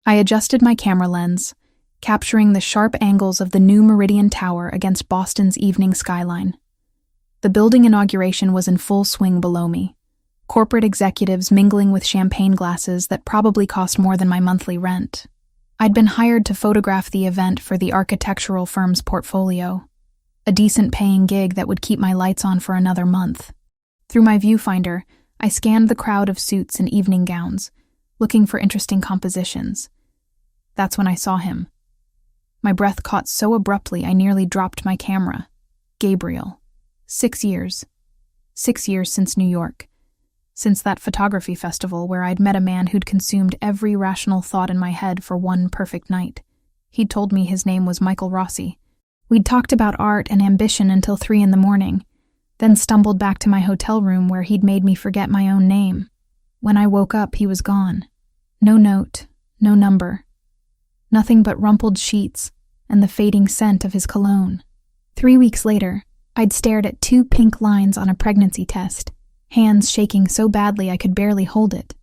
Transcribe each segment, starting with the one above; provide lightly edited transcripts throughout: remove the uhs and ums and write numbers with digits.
I adjusted my camera lens, capturing the sharp angles of the new Meridian Tower against Boston's evening skyline. The building inauguration was in full swing below me, corporate executives mingling with champagne glasses that probably cost more than my monthly rent. I'd been hired to photograph the event for the architectural firm's portfolio, a decent-paying gig that would keep my lights on for another month. Through my viewfinder, I scanned the crowd of suits and evening gowns, looking for interesting compositions. That's when I saw him. My breath caught so abruptly I nearly dropped my camera. Gabriel. 6 years. 6 years since New York. Since that photography festival where I'd met a man who'd consumed every rational thought in my head for one perfect night. He'd told me his name was Michael Rossi. We'd talked about art and ambition until 3 a.m, then stumbled back to my hotel room where he'd made me forget my own name. When I woke up, he was gone. No note, no number. Nothing but rumpled sheets and the fading scent of his cologne. 3 weeks later, I'd stared at 2 pink lines on a pregnancy test, hands shaking so badly I could barely hold it.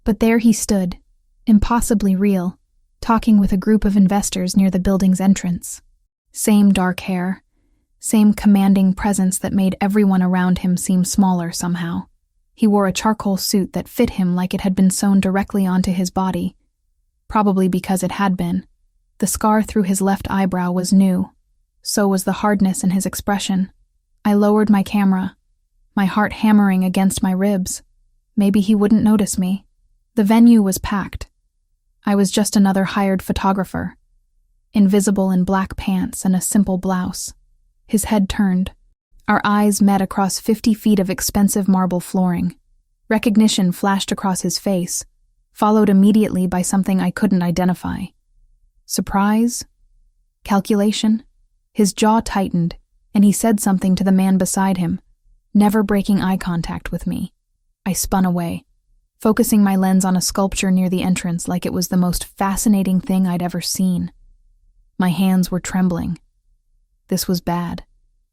But there he stood, impossibly real, talking with a group of investors near the building's entrance. Same dark hair, same commanding presence that made everyone around him seem smaller somehow. He wore a charcoal suit that fit him like it had been sewn directly onto his body, probably because it had been. The scar through his left eyebrow was new. So was the hardness in his expression. I lowered my camera, my heart hammering against my ribs. Maybe he wouldn't notice me. The venue was packed. I was just another hired photographer, invisible in black pants and a simple blouse. His head turned. Our eyes met across 50 feet of expensive marble flooring. Recognition flashed across his face, followed immediately by something I couldn't identify. Surprise? Calculation? His jaw tightened, and he said something to the man beside him, never breaking eye contact with me. I spun away, focusing my lens on a sculpture near the entrance like it was the most fascinating thing I'd ever seen. My hands were trembling. This was bad.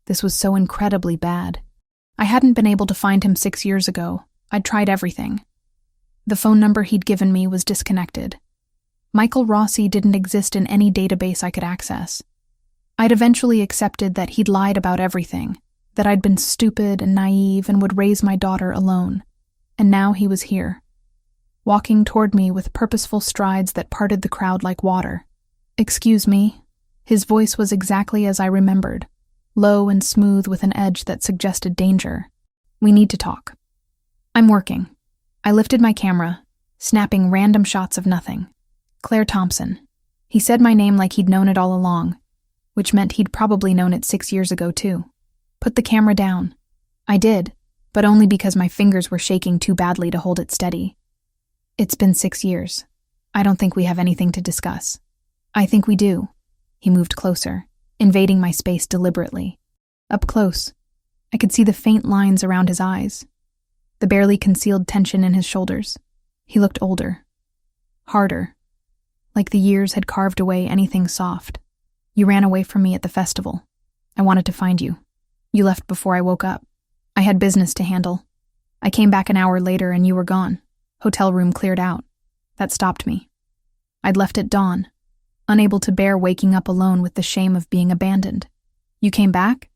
This was so incredibly bad. I hadn't been able to find him 6 years ago. I'd tried everything. The phone number he'd given me was disconnected. Michael Rossi didn't exist in any database I could access. I'd eventually accepted that he'd lied about everything, that I'd been stupid and naive and would raise my daughter alone. And now he was here, walking toward me with purposeful strides that parted the crowd like water. "Excuse me." His voice was exactly as I remembered, low and smooth with an edge that suggested danger. "We need to talk." "I'm working." I lifted my camera, snapping random shots of nothing. Claire Thompson. He said my name like he'd known it all along, which meant he'd probably known it 6 years ago too. "Put the camera down." I did, but only because my fingers were shaking too badly to hold it steady. "It's been 6 years. I don't think we have anything to discuss." "I think we do." He moved closer, invading my space deliberately. Up close, I could see the faint lines around his eyes, the barely concealed tension in his shoulders. He looked older, harder, like the years had carved away anything soft. "You ran away from me at the festival. I wanted to find you. You left before I woke up. I had business to handle. I came back an hour later and you were gone. Hotel room cleared out. That stopped me. I'd left at dawn, unable to bear waking up alone with the shame of being abandoned. You came back?"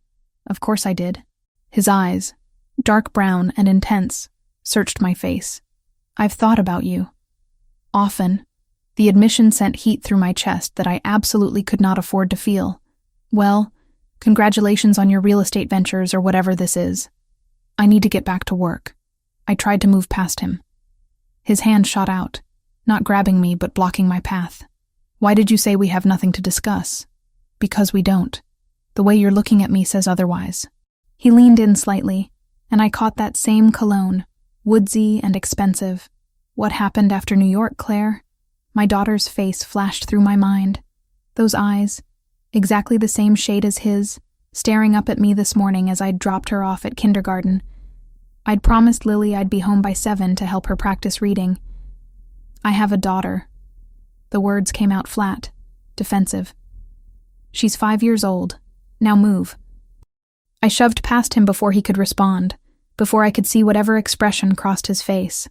"Of course I did." His eyes, dark brown and intense, searched my face. "I've thought about you. Often." The admission sent heat through my chest that I absolutely could not afford to feel. "Well, congratulations on your real estate ventures or whatever this is. I need to get back to work." I tried to move past him. His hand shot out, not grabbing me but blocking my path. "Why did you say we have nothing to discuss?" "Because we don't. The way you're looking at me says otherwise." He leaned in slightly, and I caught that same cologne, woodsy and expensive. "What happened after New York, Claire?" My daughter's face flashed through my mind. Those eyes, exactly the same shade as his, staring up at me this morning as I'd dropped her off at kindergarten. I'd promised Lily I'd be home by 7 to help her practice reading. "I have a daughter." The words came out flat, defensive. "She's 5 years old. Now move." I shoved past him before he could respond, before I could see whatever expression crossed his face.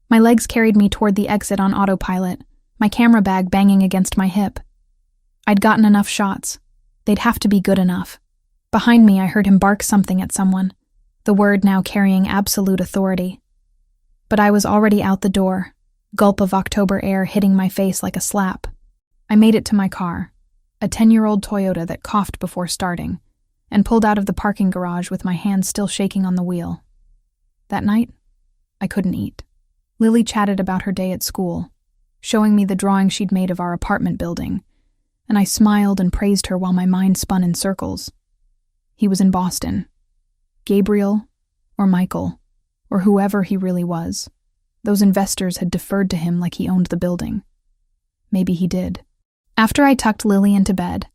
My legs carried me toward the exit on autopilot, my camera bag banging against my hip. I'd gotten enough shots. They'd have to be good enough. Behind me, I heard him bark something at someone, the word now carrying absolute authority. But I was already out the door, gulp of October air hitting my face like a slap. I made it to my car, a 10-year-old Toyota that coughed before starting, and pulled out of the parking garage with my hands still shaking on the wheel. That night, I couldn't eat. Lily chatted about her day at school, showing me the drawing she'd made of our apartment building, and I smiled and praised her while my mind spun in circles. He was in Boston. Gabriel, or Michael, or whoever he really was. Those investors had deferred to him like he owned the building. Maybe he did. After I tucked Lily into bed,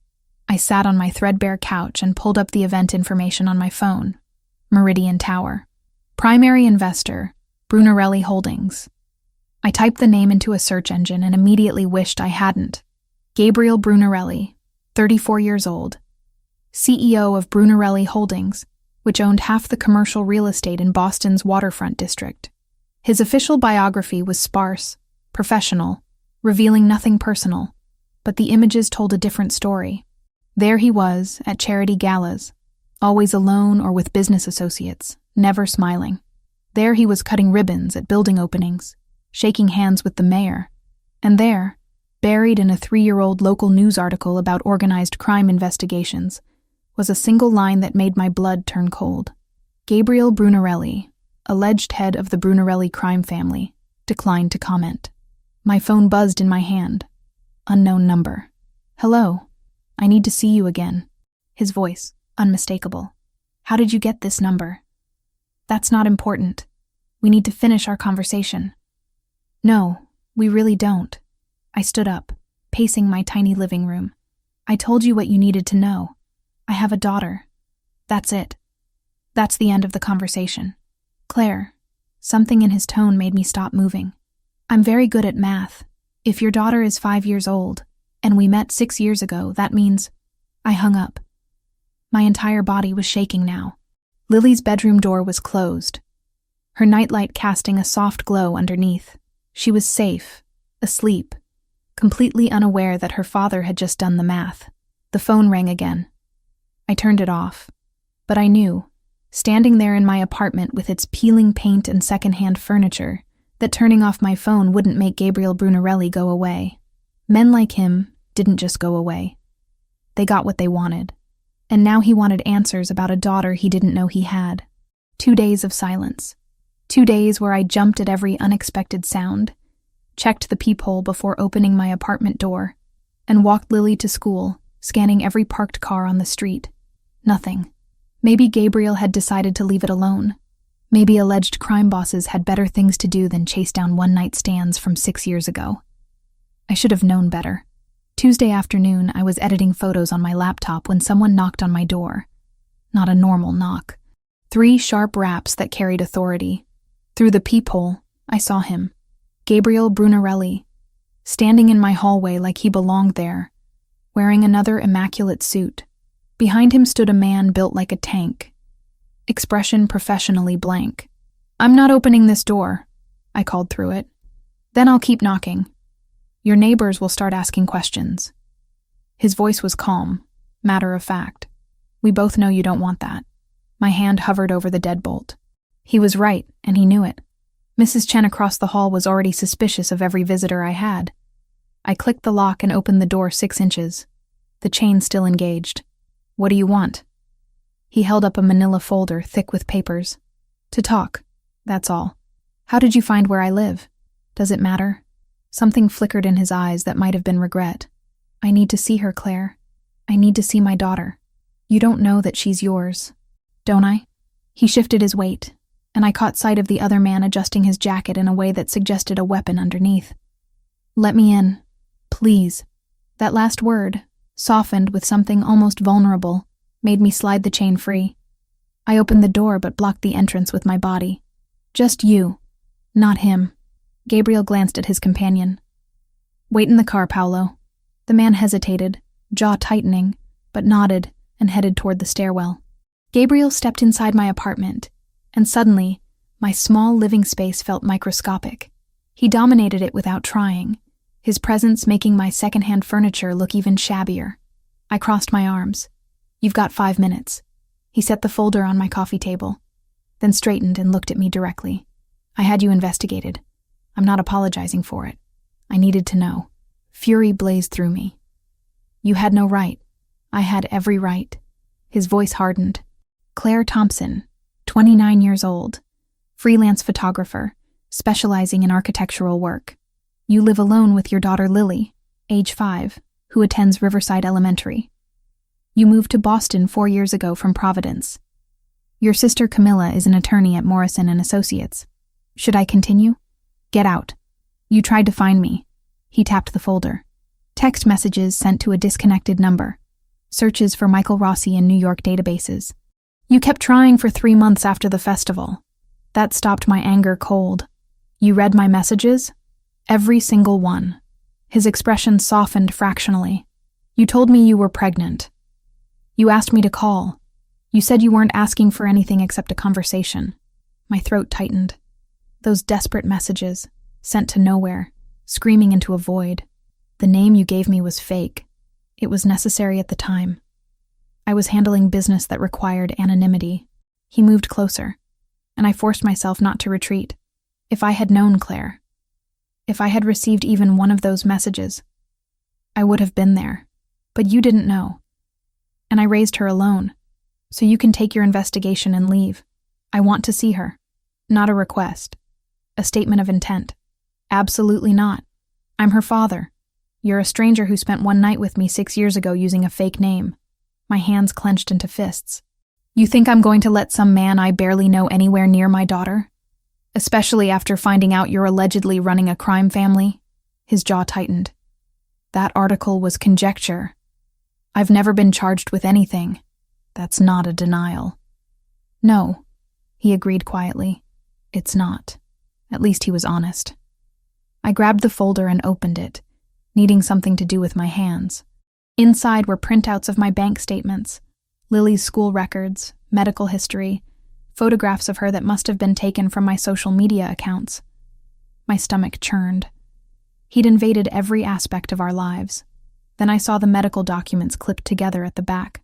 I sat on my threadbare couch and pulled up the event information on my phone. Meridian Tower. Primary investor, Brunarelli Holdings. I typed the name into a search engine and immediately wished I hadn't. Gabriel Brunarelli, 34 years old, CEO of Brunarelli Holdings, which owned half the commercial real estate in Boston's waterfront district. His official biography was sparse, professional, revealing nothing personal, but the images told a different story. There he was, at charity galas, always alone or with business associates, never smiling. There he was cutting ribbons at building openings, shaking hands with the mayor. And there, buried in a 3-year-old local news article about organized crime investigations, was a single line that made my blood turn cold. Gabriel Brunarelli, alleged head of the Brunarelli crime family, declined to comment. My phone buzzed in my hand. Unknown number. Hello. I need to see you again. His voice, unmistakable. How did you get this number? That's not important. We need to finish our conversation. No, we really don't. I stood up, pacing my tiny living room. I told you what you needed to know. I have a daughter. That's it. That's the end of the conversation. Claire, something in his tone made me stop moving. I'm very good at math. If your daughter is 5 years old, and we met 6 years ago, that means... I hung up. My entire body was shaking now. Lily's bedroom door was closed, her nightlight casting a soft glow underneath. She was safe, asleep, completely unaware that her father had just done the math. The phone rang again. I turned it off, but I knew, standing there in my apartment with its peeling paint and secondhand furniture, that turning off my phone wouldn't make Gabriel Brunarelli go away. Men like him didn't just go away. They got what they wanted, and now he wanted answers about a daughter he didn't know he had. 2 days of silence. 2 days where I jumped at every unexpected sound, checked the peephole before opening my apartment door, and walked Lily to school, scanning every parked car on the street. Nothing. Maybe Gabriel had decided to leave it alone. Maybe alleged crime bosses had better things to do than chase down one-night stands from 6 years ago. I should have known better. Tuesday afternoon, I was editing photos on my laptop when someone knocked on my door. Not a normal knock. 3 sharp raps that carried authority. Through the peephole, I saw him. Gabriel Brunarelli, standing in my hallway like he belonged there, wearing another immaculate suit. Behind him stood a man built like a tank, expression professionally blank. I'm not opening this door, I called through it. Then I'll keep knocking. Your neighbors will start asking questions. His voice was calm, matter of fact. We both know you don't want that. My hand hovered over the deadbolt. He was right, and he knew it. Mrs. Chen across the hall was already suspicious of every visitor I had. I clicked the lock and opened the door 6 inches. The chain still engaged. What do you want? He held up a manila folder thick with papers. To talk, that's all. How did you find where I live? Does it matter? Something flickered in his eyes that might have been regret. I need to see her, Claire. I need to see my daughter. You don't know that she's yours, don't I? He shifted his weight, and I caught sight of the other man adjusting his jacket in a way that suggested a weapon underneath. Let me in, please. That last word, softened with something almost vulnerable, made me slide the chain free. I opened the door but blocked the entrance with my body. Just you, not him. Gabriel glanced at his companion. Wait in the car, Paolo. The man hesitated, jaw tightening, but nodded and headed toward the stairwell. Gabriel stepped inside my apartment, and suddenly, my small living space felt microscopic. He dominated it without trying. his presence making my secondhand furniture look even shabbier. I crossed my arms. "You've got 5 minutes." He set the folder on my coffee table, then straightened and looked at me directly. "I had you investigated. I'm not apologizing for it. I needed to know." Fury blazed through me. "You had no right." "I had every right." His voice hardened. "Claire Thompson, 29 years old, freelance photographer, specializing in architectural work. You live alone with your daughter Lily, age 5, who attends Riverside Elementary. You moved to Boston 4 years ago from Providence. Your sister Camilla is an attorney at Morrison & Associates. Should I continue? Get out. You tried to find me." He tapped the folder. "Text messages sent to a disconnected number. Searches for Michael Rossi in New York databases. You kept trying for 3 months after the festival. That stopped my anger cold. You read my messages? Every single one." His expression softened fractionally. "You told me you were pregnant. You asked me to call. You said you weren't asking for anything except a conversation." My throat tightened. Those desperate messages, sent to nowhere, screaming into a void. The name you gave me was fake. It was necessary at the time. I was handling business that required anonymity. He moved closer, and I forced myself not to retreat. If I had known Claire, if I had received even one of those messages, I would have been there. But you didn't know. And I raised her alone, so you can take your investigation and leave. I want to see her. Not a request. A statement of intent. Absolutely not. I'm her father. You're a stranger who spent one night with me 6 years ago using a fake name. My hands clenched into fists. You think I'm going to let some man I barely know anywhere near my daughter? Especially after finding out you're allegedly running a crime family? His jaw tightened. That article was conjecture. I've never been charged with anything. That's not a denial. No, he agreed quietly. It's not. At least he was honest. I grabbed the folder and opened it, needing something to do with my hands. Inside were printouts of my bank statements, Lily's school records, medical history, photographs of her that must have been taken from my social media accounts. My stomach churned. He'd invaded every aspect of our lives. Then I saw the medical documents clipped together at the back.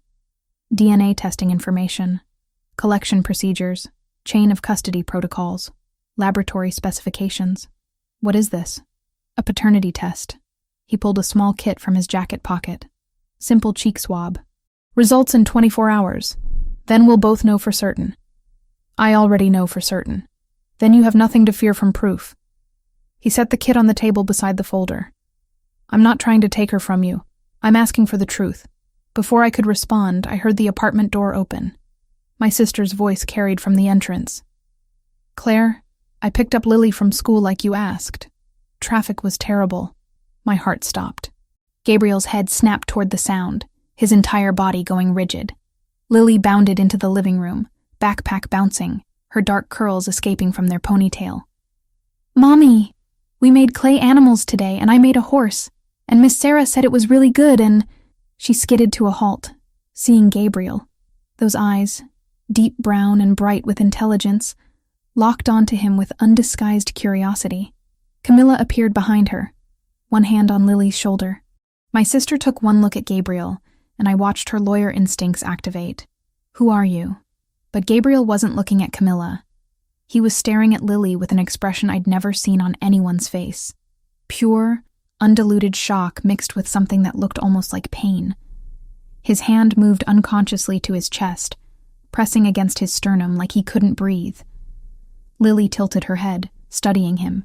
DNA testing information, collection procedures, chain of custody protocols, laboratory specifications. What is this? A paternity test. He pulled a small kit from his jacket pocket. Simple cheek swab. Results in 24 hours. Then we'll both know for certain. I already know for certain. Then you have nothing to fear from proof. He set the kit on the table beside the folder. I'm not trying to take her from you. I'm asking for the truth. Before I could respond, I heard the apartment door open. My sister's voice carried from the entrance. Claire, I picked up Lily from school like you asked. Traffic was terrible. My heart stopped. Gabriel's head snapped toward the sound, his entire body going rigid. Lily bounded into the living room, backpack bouncing, her dark curls escaping from their ponytail. Mommy, we made clay animals today and I made a horse, and Miss Sarah said it was really good and... She skidded to a halt, seeing Gabriel. Those eyes, deep brown and bright with intelligence, locked onto him with undisguised curiosity. Camilla appeared behind her, one hand on Lily's shoulder. My sister took one look at Gabriel, and I watched her lawyer instincts activate. Who are you? But Gabriel wasn't looking at Camilla. He was staring at Lily with an expression I'd never seen on anyone's face. Pure, undiluted shock mixed with something that looked almost like pain. His hand moved unconsciously to his chest, pressing against his sternum like he couldn't breathe. Lily tilted her head, studying him.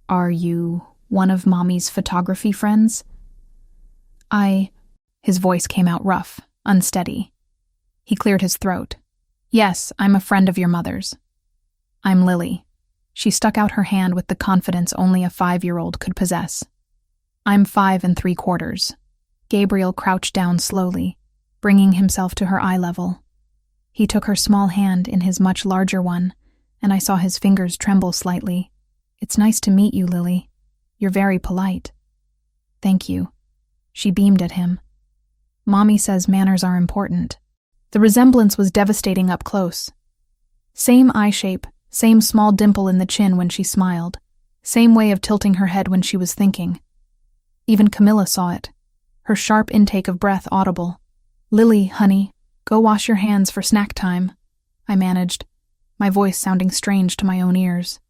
Are you one of Mommy's photography friends? His voice came out rough, unsteady. He cleared his throat. Yes, I'm a friend of your mother's. I'm Lily. She stuck out her hand with the confidence only a 5-year-old could possess. I'm 5 3/4. Gabriel crouched down slowly, bringing himself to her eye level. He took her small hand in his much larger one, and I saw his fingers tremble slightly. It's nice to meet you, Lily. You're very polite. Thank you. She beamed at him. Mommy says manners are important. The resemblance was devastating up close. Same eye shape, same small dimple in the chin when she smiled. Same way of tilting her head when she was thinking. Even Camilla saw it, her sharp intake of breath audible. "Lily, honey, go wash your hands for snack time," I managed, my voice sounding strange to my own ears.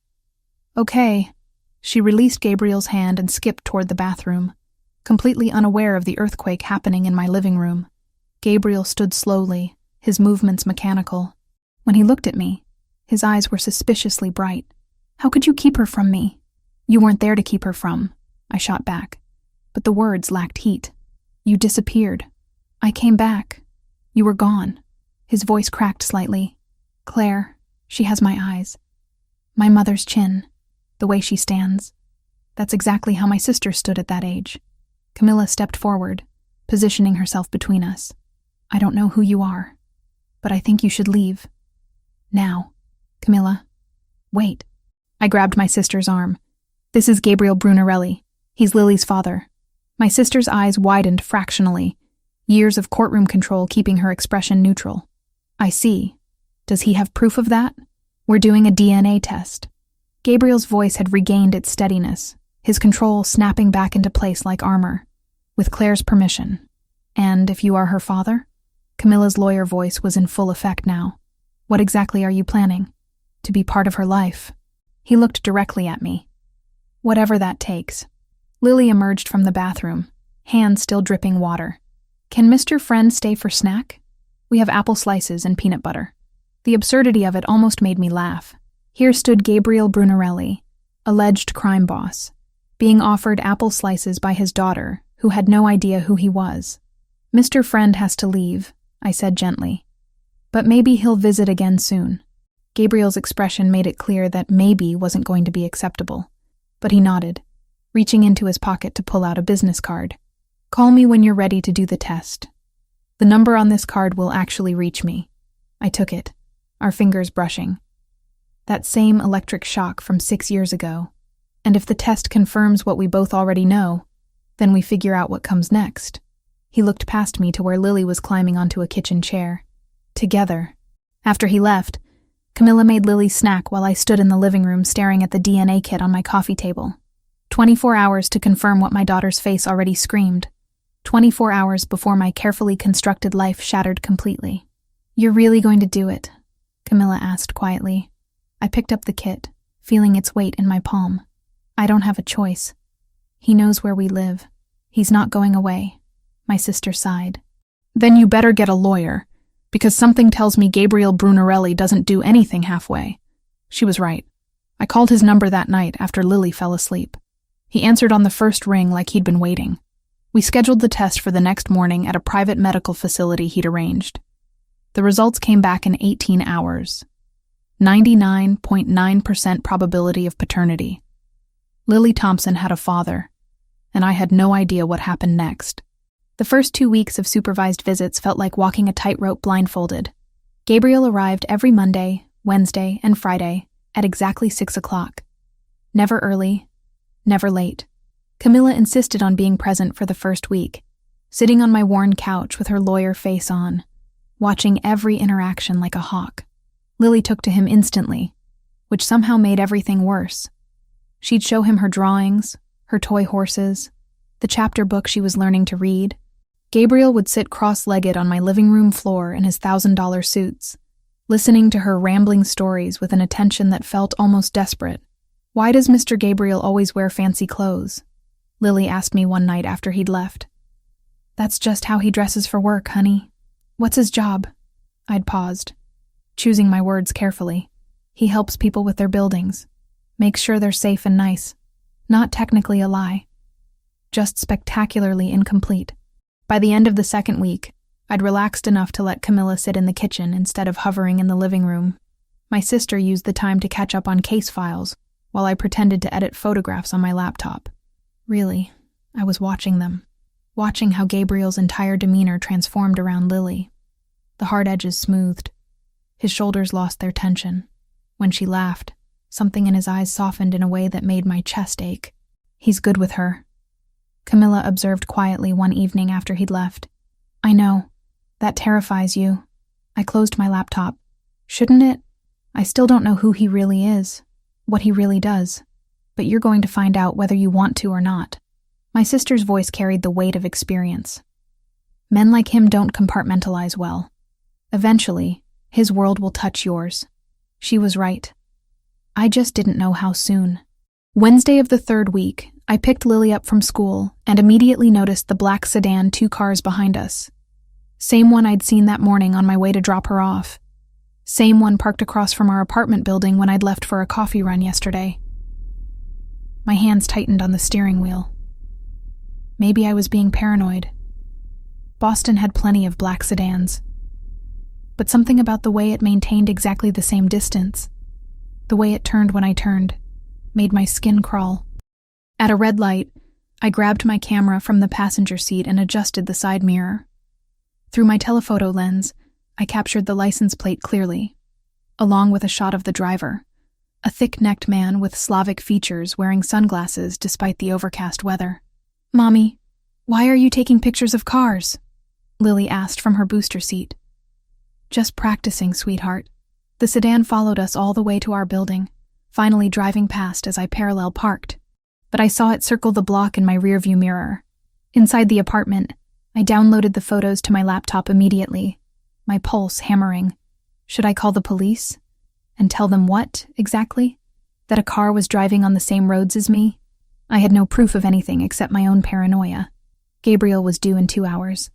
"Okay." She released Gabriel's hand and skipped toward the bathroom, completely unaware of the earthquake happening in my living room. Gabriel stood slowly, his movements mechanical. When he looked at me, his eyes were suspiciously bright. "How could you keep her from me?" "You weren't there to keep her from," I shot back, but the words lacked heat. "You disappeared. I came back. You were gone." His voice cracked slightly. "Claire, she has my eyes. My mother's chin. The way she stands. That's exactly how my sister stood at that age." Camilla stepped forward, positioning herself between us. "I don't know who you are, but I think you should leave. Now." "Camilla, wait." I grabbed my sister's arm. "This is Gabriel Brunarelli. He's Lily's father." My sister's eyes widened fractionally, years of courtroom control keeping her expression neutral. "I see. Does he have proof of that? We're doing a DNA test." Gabriel's voice had regained its steadiness, his control snapping back into place like armor. "With Claire's permission. And if you are her father?" Camilla's lawyer voice was in full effect now. "What exactly are you planning? To be part of her life?" He looked directly at me. "Whatever that takes." Lily emerged from the bathroom, hands still dripping water. "Can Mr. Friend stay for snack? We have apple slices and peanut butter." The absurdity of it almost made me laugh. Here stood Gabriel Brunarelli, alleged crime boss, being offered apple slices by his daughter, who had no idea who he was. "Mr. Friend has to leave," I said gently. "But maybe he'll visit again soon." Gabriel's expression made it clear that maybe wasn't going to be acceptable, but he nodded, reaching into his pocket to pull out a business card. "Call me when you're ready to do the test. The number on this card will actually reach me." I took it, our fingers brushing. That same electric shock from 6 years ago. And if the test confirms what we both already know, then we figure out what comes next. He looked past me to where Lily was climbing onto a kitchen chair. Together. After he left, Camilla made Lily snack while I stood in the living room staring at the DNA kit on my coffee table. 24 hours to confirm what my daughter's face already screamed. 24 hours before my carefully constructed life shattered completely. "You're really going to do it?" Camilla asked quietly. I picked up the kit, feeling its weight in my palm. "I don't have a choice. He knows where we live. He's not going away." My sister sighed. "Then you better get a lawyer, because something tells me Gabriel Brunarelli doesn't do anything halfway." She was right. I called his number that night after Lily fell asleep. He answered on the first ring like he'd been waiting. We scheduled the test for the next morning at a private medical facility he'd arranged. The results came back in 18 hours. 99.9% probability of paternity. Lily Thompson had a father, and I had no idea what happened next. The first 2 weeks of supervised visits felt like walking a tightrope blindfolded. Gabriel arrived every Monday, Wednesday, and Friday at exactly 6 o'clock. Never early, never late. Camilla insisted on being present for the first week, sitting on my worn couch with her lawyer face on, watching every interaction like a hawk. Lily took to him instantly, which somehow made everything worse. She'd show him her drawings, her toy horses, the chapter book she was learning to read. Gabriel would sit cross-legged on my living room floor in his $1,000 suits, listening to her rambling stories with an attention that felt almost desperate. "Why does Mr. Gabriel always wear fancy clothes?" Lily asked me one night after he'd left. "That's just how he dresses for work, honey." "What's his job?" I'd paused, choosing my words carefully. "He helps people with their buildings, makes sure they're safe and nice." Not technically a lie, just spectacularly incomplete. By the end of the second week, I'd relaxed enough to let Camilla sit in the kitchen instead of hovering in the living room. My sister used the time to catch up on case files, while I pretended to edit photographs on my laptop. Really, I was watching them, watching how Gabriel's entire demeanor transformed around Lily. The hard edges smoothed. His shoulders lost their tension. When she laughed, something in his eyes softened in a way that made my chest ache. "He's good with her," Camilla observed quietly one evening after he'd left. "I know. That terrifies you." I closed my laptop. "Shouldn't it? I still don't know who he really is, what he really does." but you're going to find out whether you want to or not." My sister's voice carried the weight of experience. Men like him don't compartmentalize well. Eventually, his world will touch yours. She was right. I just didn't know how soon. Wednesday of the 3rd week, I picked Lily up from school and immediately noticed the black sedan 2 cars behind us. Same one I'd seen that morning on my way to drop her off. Same one parked across from our apartment building when I'd left for a coffee run yesterday. My hands tightened on the steering wheel. Maybe I was being paranoid. Boston had plenty of black sedans. But something about the way it maintained exactly the same distance, the way it turned when I turned, made my skin crawl. At a red light, I grabbed my camera from the passenger seat and adjusted the side mirror. Through my telephoto lens, I captured the license plate clearly, along with a shot of the driver, a thick-necked man with Slavic features wearing sunglasses despite the overcast weather. "Mommy, why are you taking pictures of cars?" Lily asked from her booster seat. "Just practicing, sweetheart." The sedan followed us all the way to our building, finally driving past as I parallel parked. But I saw it circle the block in my rearview mirror. Inside the apartment, I downloaded the photos to my laptop immediately, my pulse hammering. Should I call the police? And tell them what, exactly? That a car was driving on the same roads as me? I had no proof of anything except my own paranoia. Gabriel was due in 2 hours.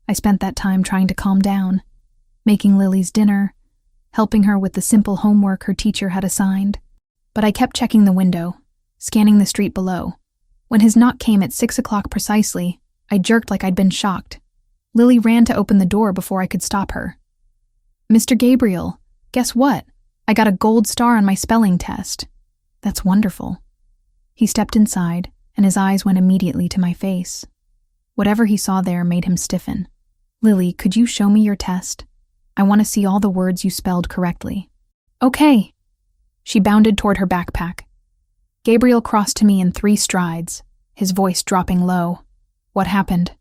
I spent that time trying to calm down, making Lily's dinner, helping her with the simple homework her teacher had assigned. But I kept checking the window, scanning the street below. When his knock came at 6 o'clock precisely, I jerked like I'd been shocked. Lily ran to open the door before I could stop her. "Mr. Gabriel, guess what? I got a gold star on my spelling test." "That's wonderful." He stepped inside, and his eyes went immediately to my face. Whatever he saw there made him stiffen. "Lily, could you show me your test? I want to see all the words you spelled correctly." "Okay." She bounded toward her backpack. Gabriel crossed to me in 3 strides, his voice dropping low. "What happened?"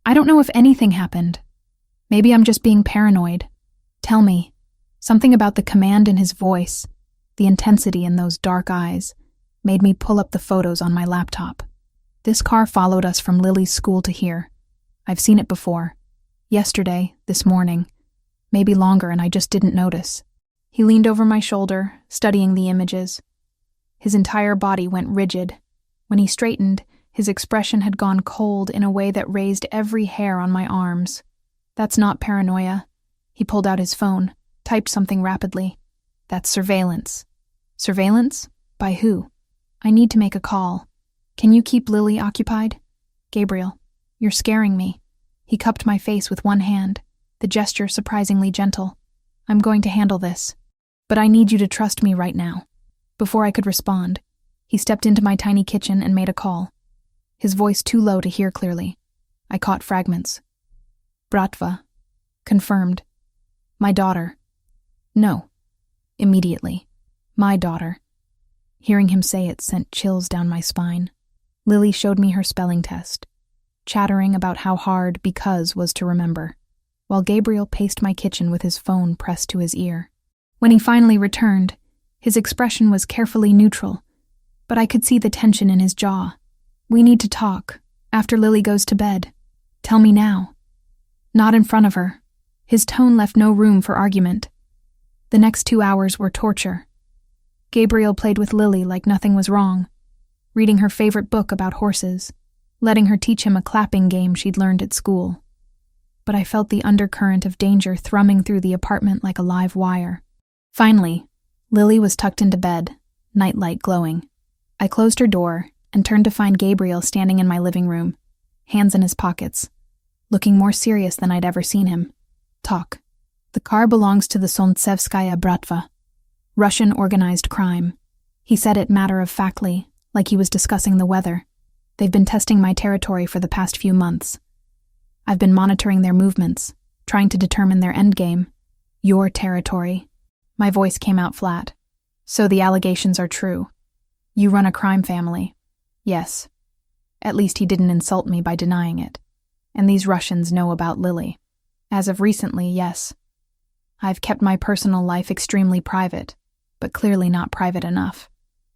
"I don't know if anything happened. Maybe I'm just being paranoid. Tell me." Something about the command in his voice, the intensity in those dark eyes, made me pull up the photos on my laptop. This car followed us from Lily's school to here. I've seen it before. Yesterday, this morning. Maybe longer, and I just didn't notice. He leaned over my shoulder, studying the images. His entire body went rigid. When he straightened, his expression had gone cold in a way that raised every hair on my arms. "That's not paranoia." He pulled out his phone, typed something rapidly. "That's surveillance." "Surveillance? By who?" "I need to make a call. Can you keep Lily occupied?" "Gabriel, you're scaring me." He cupped my face with one hand, the gesture surprisingly gentle. "I'm going to handle this, but I need you to trust me right now." Before I could respond, he stepped into my tiny kitchen and made a call, his voice too low to hear clearly. I caught fragments. "Bratva. Confirmed. My daughter." "No." Immediately. "My daughter." Hearing him say it sent chills down my spine. Lily showed me her spelling test, chattering about how hard because was to remember, while Gabriel paced my kitchen with his phone pressed to his ear. When he finally returned, his expression was carefully neutral, but I could see the tension in his jaw. "We need to talk, after Lily goes to bed. Tell me now." "Not in front of her." His tone left no room for argument. The next 2 hours were torture. Gabriel played with Lily like nothing was wrong, reading her favorite book about horses, letting her teach him a clapping game she'd learned at school. But I felt the undercurrent of danger thrumming through the apartment like a live wire. Finally, Lily was tucked into bed, nightlight glowing. I closed her door and turned to find Gabriel standing in my living room, hands in his pockets, looking more serious than I'd ever seen him. "Talk. The car belongs to the Solntsevskaya Bratva, Russian organized crime." He said it matter-of-factly, like he was discussing the weather. "They've been testing my territory for the past few months. I've been monitoring their movements, trying to determine their endgame. Your territory." My voice came out flat. "So the allegations are true. You run a crime family." "Yes." At least he didn't insult me by denying it. "And these Russians know about Lily." "As of recently, yes. I've kept my personal life extremely private, but clearly not private enough."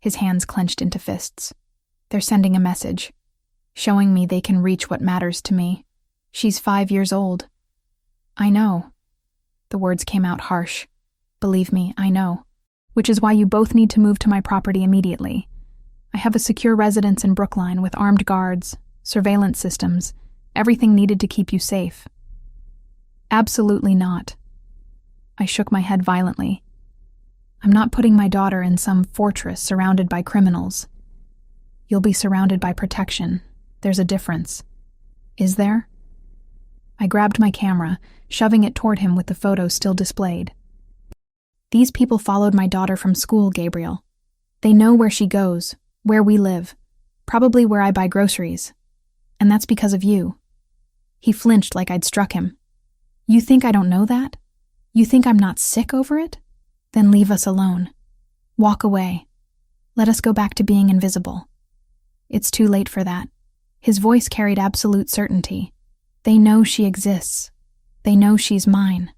his hands clenched into fists. They're sending a message, showing me they can reach what matters to me. She's 5 years old. I know. The words came out harsh. Believe me, I know. Which is why you both need to move to my property immediately. I have a secure residence in Brookline with armed guards, surveillance systems, everything needed to keep you safe. Absolutely not. I shook my head violently. I'm not putting my daughter in some fortress surrounded by criminals. You'll be surrounded by protection. There's a difference. Is there? I grabbed my camera, shoving it toward him with the photo still displayed. These people followed my daughter from school, Gabriel. They know where she goes, where we live, probably where I buy groceries. And that's because of you. He flinched like I'd struck him. You think I don't know that? You think I'm not sick over it? Then leave us alone. Walk away. Let us go back to being invisible. It's too late for that. His voice carried absolute certainty. They know she exists. They know she's mine.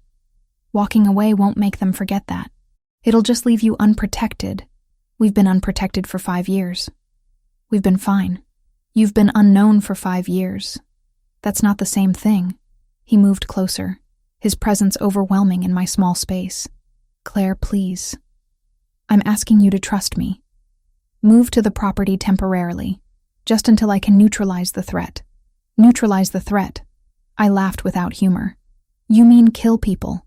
Walking away won't make them forget that. It'll just leave you unprotected. We've been unprotected for 5 years. We've been fine. You've been unknown for 5 years. That's not the same thing. He moved closer, his presence overwhelming in my small space. Claire, please. I'm asking you to trust me. Move to the property temporarily, just until I can neutralize the threat. Neutralize the threat. I laughed without humor. You mean kill people?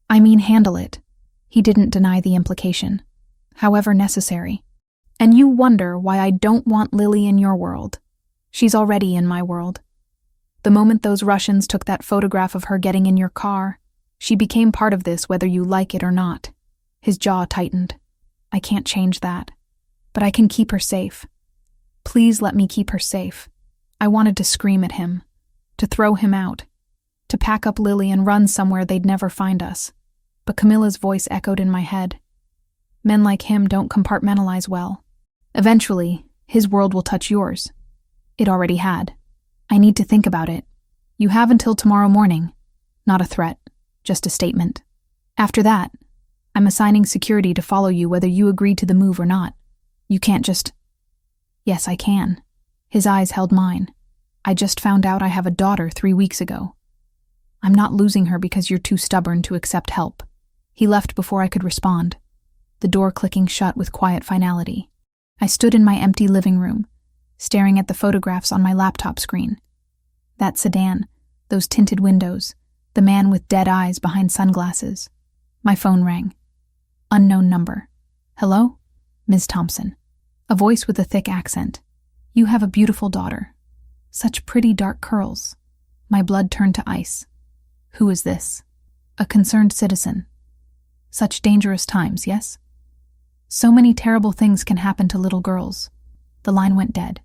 I mean handle it. He didn't deny the implication, however necessary. And you wonder why I don't want Lily in your world. She's already in my world. The moment those Russians took that photograph of her getting in your car, she became part of this whether you like it or not. His jaw tightened. I can't change that. But I can keep her safe. Please let me keep her safe. I wanted to scream at him, to throw him out, to pack up Lily and run somewhere they'd never find us. But Camilla's voice echoed in my head. Men like him don't compartmentalize well. Eventually, his world will touch yours. It already had. I need to think about it. You have until tomorrow morning. Not a threat, just a statement. After that, I'm assigning security to follow you whether you agree to the move or not. You can't just... Yes, I can. His eyes held mine. I just found out I have a daughter 3 weeks ago. I'm not losing her because you're too stubborn to accept help. He left before I could respond, the door clicking shut with quiet finality. I stood in my empty living room, staring at the photographs on my laptop screen. That sedan, those tinted windows, the man with dead eyes behind sunglasses. My phone rang. Unknown number. Hello? Ms. Thompson. A voice with a thick accent. You have a beautiful daughter. Such pretty dark curls. My blood turned to ice. Who is this? A concerned citizen. Such dangerous times, yes? So many terrible things can happen to little girls. The line went dead.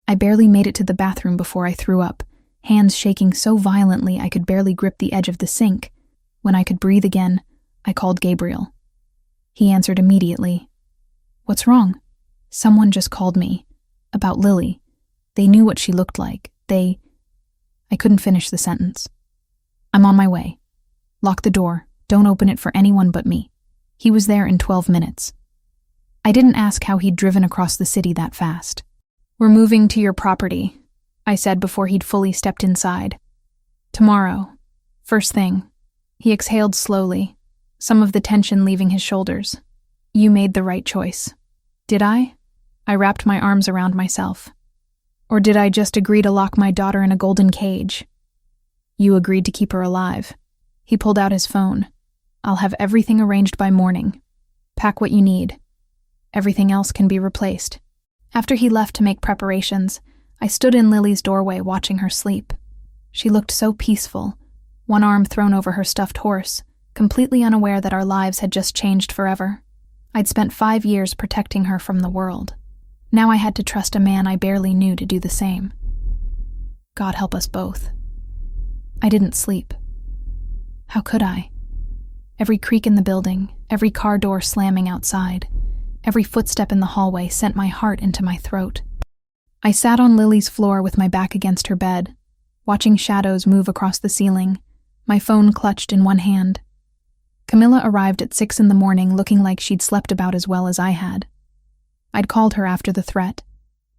I barely made it to the bathroom before I threw up, hands shaking so violently I could barely grip the edge of the sink. When I could breathe again, I called Gabriel. He answered immediately. What's wrong? Someone just called me. About Lily. They knew what she looked like. I couldn't finish the sentence. I'm on my way. Lock the door. Don't open it for anyone but me. He was there in 12 minutes. I didn't ask how he'd driven across the city that fast. We're moving to your property, I said before he'd fully stepped inside. Tomorrow. First thing. He exhaled slowly, some of the tension leaving his shoulders. You made the right choice. Did I? I wrapped my arms around myself. Or did I just agree to lock my daughter in a golden cage? You agreed to keep her alive. He pulled out his phone. I'll have everything arranged by morning. Pack what you need. Everything else can be replaced. After he left to make preparations, I stood in Lily's doorway watching her sleep. She looked so peaceful, one arm thrown over her stuffed horse, completely unaware that our lives had just changed forever. I'd spent 5 years protecting her from the world. Now I had to trust a man I barely knew to do the same. God help us both. I didn't sleep. How could I? Every creak in the building, every car door slamming outside, every footstep in the hallway sent my heart into my throat. I sat on Lily's floor with my back against her bed, watching shadows move across the ceiling, my phone clutched in one hand. Camilla arrived at 6 in the morning looking like she'd slept about as well as I had. I'd called her after the threat,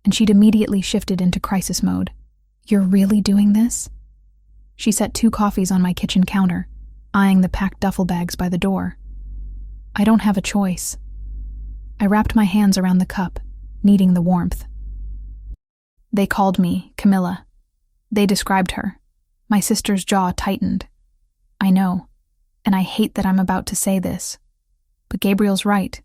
and she'd immediately shifted into crisis mode. "You're really doing this?" She set 2 coffees on my kitchen counter, eyeing the packed duffel bags by the door. "I don't have a choice." I wrapped my hands around the cup, needing the warmth. "They called me Camilla. They described her." My sister's jaw tightened. "I know, and I hate that I'm about to say this, but Gabriel's right.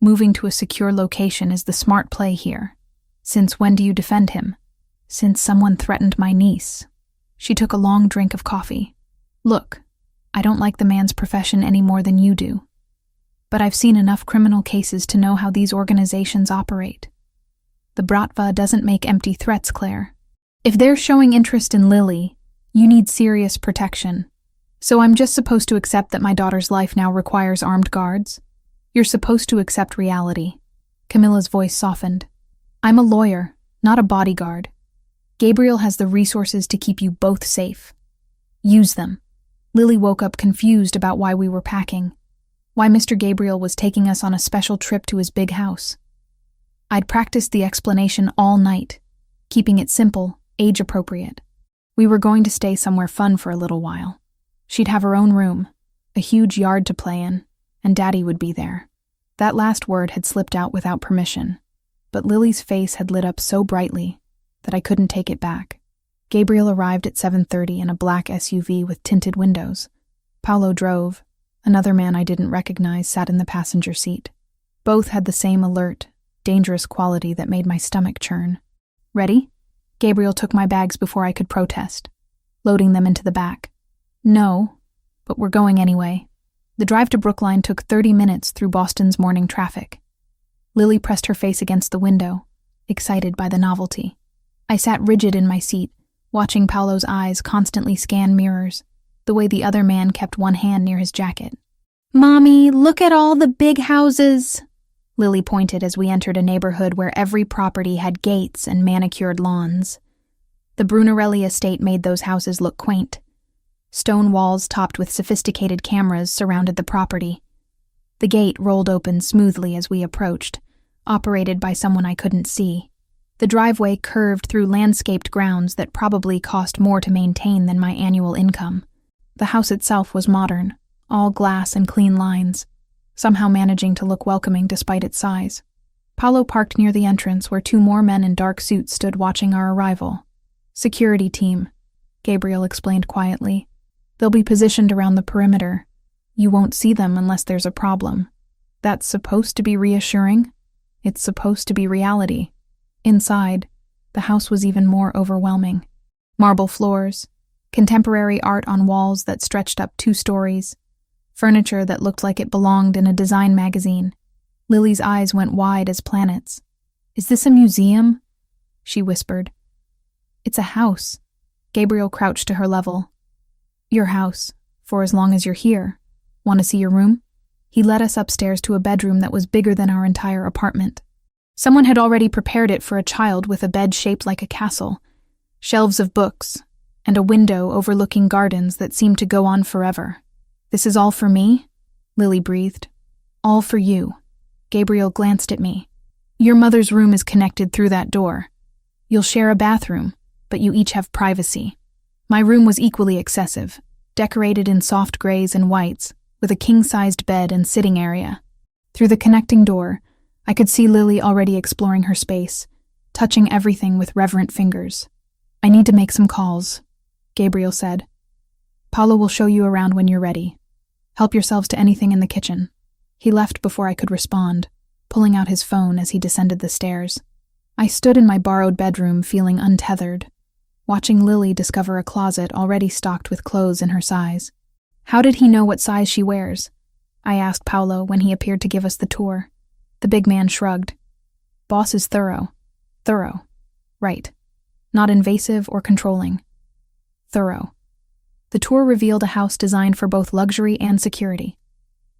Moving to a secure location is the smart play here. Since when do you defend him?" "Since someone threatened my niece." She took a long drink of coffee. "Look, I don't like the man's profession any more than you do. But I've seen enough criminal cases to know how these organizations operate. The Bratva doesn't make empty threats, Claire. If they're showing interest in Lily, you need serious protection. So I'm just supposed to accept that my daughter's life now requires armed guards? You're supposed to accept reality." Camilla's voice softened. "I'm a lawyer, not a bodyguard. Gabriel has the resources to keep you both safe. Use them." Lily woke up confused about why we were packing, why Mr. Gabriel was taking us on a special trip to his big house. I'd practiced the explanation all night, keeping it simple, age-appropriate. We were going to stay somewhere fun for a little while. She'd have her own room, a huge yard to play in, and Daddy would be there. That last word had slipped out without permission, but Lily's face had lit up so brightly that I couldn't take it back. Gabriel arrived at 7:30 in a black SUV with tinted windows. Paolo drove. Another man I didn't recognize sat in the passenger seat. Both had the same alert, dangerous quality that made my stomach churn. "Ready?" Gabriel took my bags before I could protest, loading them into the back. "No, but we're going anyway." The drive to Brookline took 30 minutes through Boston's morning traffic. Lily pressed her face against the window, excited by the novelty. I sat rigid in my seat, watching Paolo's eyes constantly scan mirrors, the way the other man kept one hand near his jacket. "Mommy, look at all the big houses," Lily pointed as we entered a neighborhood where every property had gates and manicured lawns. The Brunarelli estate made those houses look quaint. Stone walls topped with sophisticated cameras surrounded the property. The gate rolled open smoothly as we approached, operated by someone I couldn't see. The driveway curved through landscaped grounds that probably cost more to maintain than my annual income. The house itself was modern, all glass and clean lines, somehow managing to look welcoming despite its size. Paolo parked near the entrance where 2 more men in dark suits stood watching our arrival. "Security team," Gabriel explained quietly. "They'll be positioned around the perimeter. You won't see them unless there's a problem." That's supposed to be reassuring. It's supposed to be reality. Inside, the house was even more overwhelming. Marble floors, contemporary art on walls that stretched up 2 stories, furniture that looked like it belonged in a design magazine. Lily's eyes went wide as planets. "Is this a museum?" she whispered. "It's a house." Gabriel crouched to her level. "Your house, for as long as you're here. Want to see your room?" He led us upstairs to a bedroom that was bigger than our entire apartment. Someone had already prepared it for a child with a bed shaped like a castle, shelves of books, and a window overlooking gardens that seemed to go on forever. "This is all for me?" Lily breathed. "All for you." Gabriel glanced at me. "Your mother's room is connected through that door. You'll share a bathroom, but you each have privacy." My room was equally excessive, decorated in soft grays and whites, with a king-sized bed and sitting area. Through the connecting door, I could see Lily already exploring her space, touching everything with reverent fingers. "I need to make some calls," Gabriel said. "Paolo will show you around when you're ready. Help yourselves to anything in the kitchen." He left before I could respond, pulling out his phone as he descended the stairs. I stood in my borrowed bedroom feeling untethered, watching Lily discover a closet already stocked with clothes in her size. "How did he know what size she wears?" I asked Paolo when he appeared to give us the tour. The big man shrugged. "Boss is thorough." "Thorough. Right. Not invasive or controlling. Thorough." The tour revealed a house designed for both luxury and security.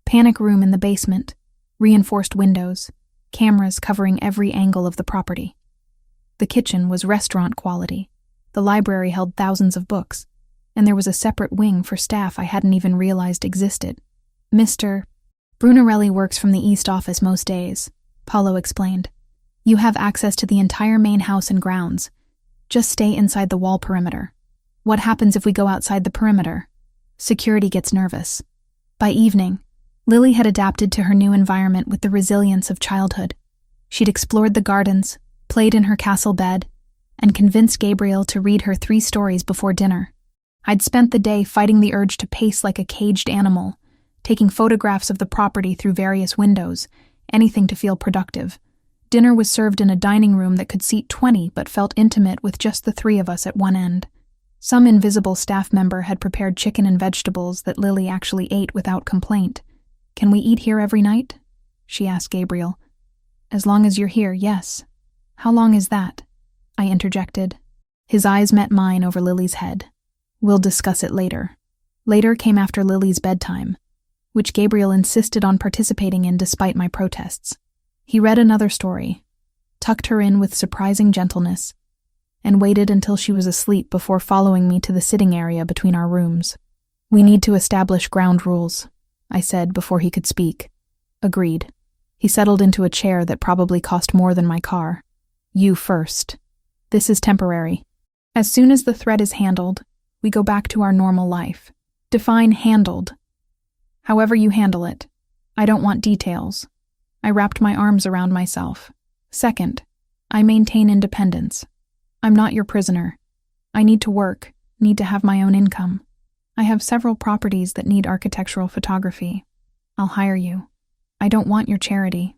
Panic room in the basement, reinforced windows, cameras covering every angle of the property. The kitchen was restaurant quality. The library held thousands of books, and there was a separate wing for staff I hadn't even realized existed. Mr. Brunarelli works from the East Office most days. Paulo explained. "You have access to the entire main house and grounds. Just stay inside the wall perimeter. What happens if we go outside the perimeter? Security gets nervous." By evening, Lily had adapted to her new environment with the resilience of childhood. She'd explored the gardens, played in her castle bed, and convinced Gabriel to read her 3 stories before dinner. I'd spent the day fighting the urge to pace like a caged animal, taking photographs of the property through various windows, anything to feel productive. Dinner was served in a dining room that could seat 20 but felt intimate with just the 3 of us at one end. Some invisible staff member had prepared chicken and vegetables that Lily actually ate without complaint. "Can we eat here every night?" she asked Gabriel. "As long as you're here, yes." "How long is that?" I interjected. His eyes met mine over Lily's head. "We'll discuss it later." Later came after Lily's bedtime, which Gabriel insisted on participating in despite my protests. He read another story, tucked her in with surprising gentleness, and waited until she was asleep before following me to the sitting area between our rooms. "We need to establish ground rules," I said before he could speak. "Agreed." He settled into a chair that probably cost more than my car. "You first. This is temporary. As soon as the threat is handled, we go back to our normal life. Define handled. However you handle it. I don't want details." I wrapped my arms around myself. "Second, I maintain independence. I'm not your prisoner. I need to work, need to have my own income. I have several properties that need architectural photography. I'll hire you. I don't want your charity.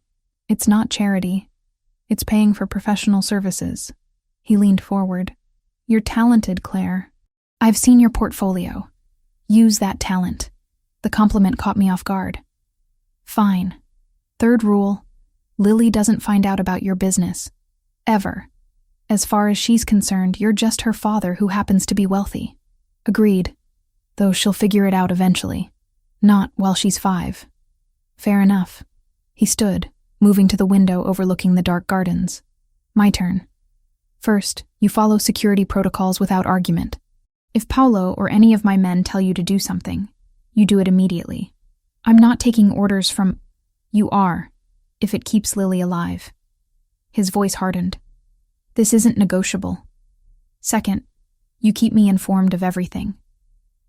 It's not charity. It's paying for professional services." He leaned forward. "You're talented, Claire. I've seen your portfolio. Use that talent." The compliment caught me off guard. "Fine. Third rule, Lily doesn't find out about your business. Ever. As far as she's concerned, you're just her father who happens to be wealthy." "Agreed. Though she'll figure it out eventually. Not while she's 5. "Fair enough." He stood, moving to the window overlooking the dark gardens. "My turn. First, you follow security protocols without argument. If Paulo or any of my men tell you to do something, you do it immediately. I'm not taking orders from— You are, if it keeps Lily alive." His voice hardened. "This isn't negotiable. Second, you keep me informed of everything.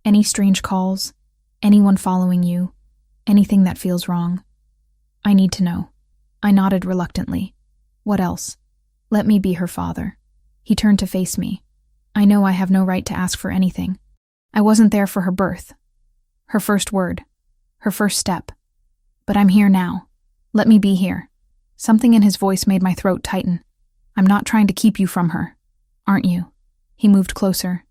Any strange calls, anyone following you, anything that feels wrong. I need to know." I nodded reluctantly. "What else?" "Let me be her father." He turned to face me. "I know I have no right to ask for anything. I wasn't there for her birth, her first word, her first step. But I'm here now. Let me be here." Something in his voice made my throat tighten. "I'm not trying to keep you from her, aren't you?" He moved closer.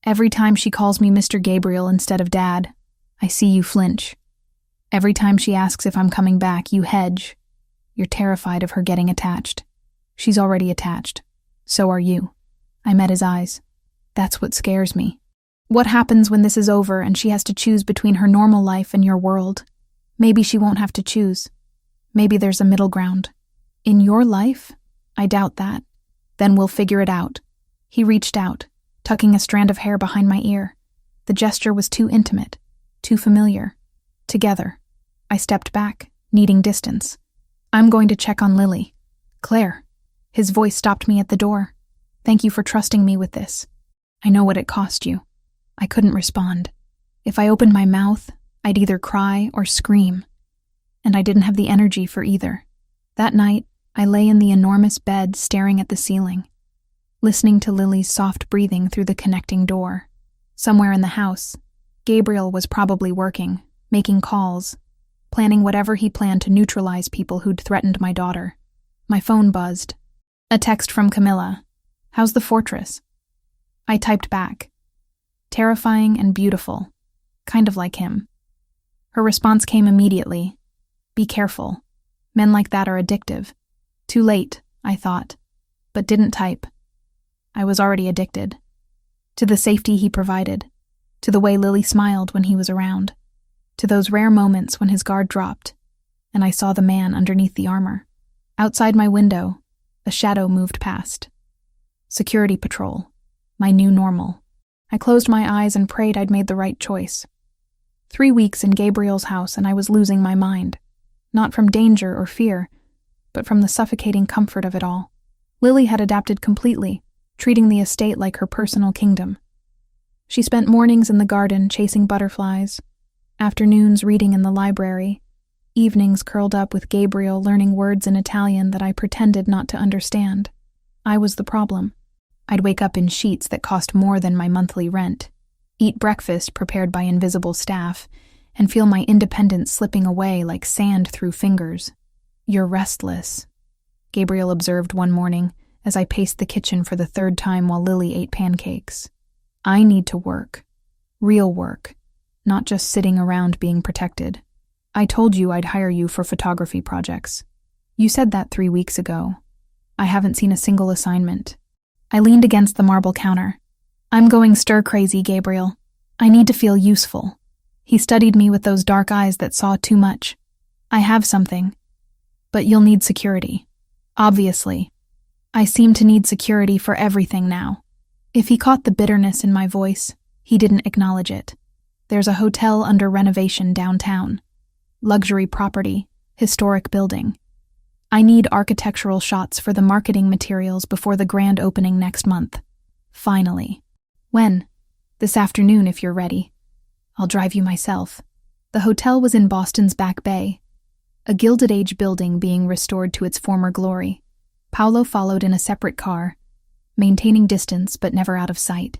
"Every time she calls me Mr. Gabriel instead of Dad, I see you flinch. Every time she asks if I'm coming back, you hedge. You're terrified of her getting attached. She's already attached. So are you." I met his eyes. "That's what scares me. What happens when this is over and she has to choose between her normal life and your world? Maybe she won't have to choose. Maybe there's a middle ground. In your life? I doubt that. Then we'll figure it out." He reached out, tucking a strand of hair behind my ear. The gesture was too intimate, too familiar. Together. I stepped back, needing distance. "I'm going to check on Lily." "Claire." His voice stopped me at the door. "Thank you for trusting me with this. I know what it cost you." I couldn't respond. If I opened my mouth, I'd either cry or scream. And I didn't have the energy for either. That night, I lay in the enormous bed staring at the ceiling, listening to Lily's soft breathing through the connecting door. Somewhere in the house, Gabriel was probably working, making calls, planning whatever he planned to neutralize people who'd threatened my daughter. My phone buzzed. A text from Camilla. "How's the fortress?" I typed back. "Terrifying and beautiful. Kind of like him." Her response came immediately. "Be careful. Men like that are addictive." Too late, I thought, but didn't type. I was already addicted. To the safety he provided, to the way Lily smiled when he was around, to those rare moments when his guard dropped, and I saw the man underneath the armor. Outside my window, a shadow moved past. Security patrol. My new normal. I closed my eyes and prayed I'd made the right choice. 3 weeks in Gabriel's house and I was losing my mind. Not from danger or fear, but from the suffocating comfort of it all. Lily had adapted completely, treating the estate like her personal kingdom. She spent mornings in the garden chasing butterflies, afternoons reading in the library, evenings curled up with Gabriel learning words in Italian that I pretended not to understand. I was the problem. I'd wake up in sheets that cost more than my monthly rent, eat breakfast prepared by invisible staff, and feel my independence slipping away like sand through fingers. "You're restless," Gabriel observed one morning as I paced the kitchen for the third time while Lily ate pancakes. "I need to work. Real work. Not just sitting around being protected. I told you I'd hire you for photography projects. You said that 3 weeks ago. I haven't seen a single assignment." I leaned against the marble counter. "I'm going stir-crazy, Gabriel. I need to feel useful." He studied me with those dark eyes that saw too much. "I have something. But you'll need security. Obviously. I seem to need security for everything now." If he caught the bitterness in my voice, he didn't acknowledge it. "There's a hotel under renovation downtown. Luxury property, historic building. I need architectural shots for the marketing materials before the grand opening next month. Finally." "When?" "This afternoon if you're ready. I'll drive you myself." The hotel was in Boston's Back Bay, a Gilded Age building being restored to its former glory. Paolo followed in a separate car, maintaining distance but never out of sight.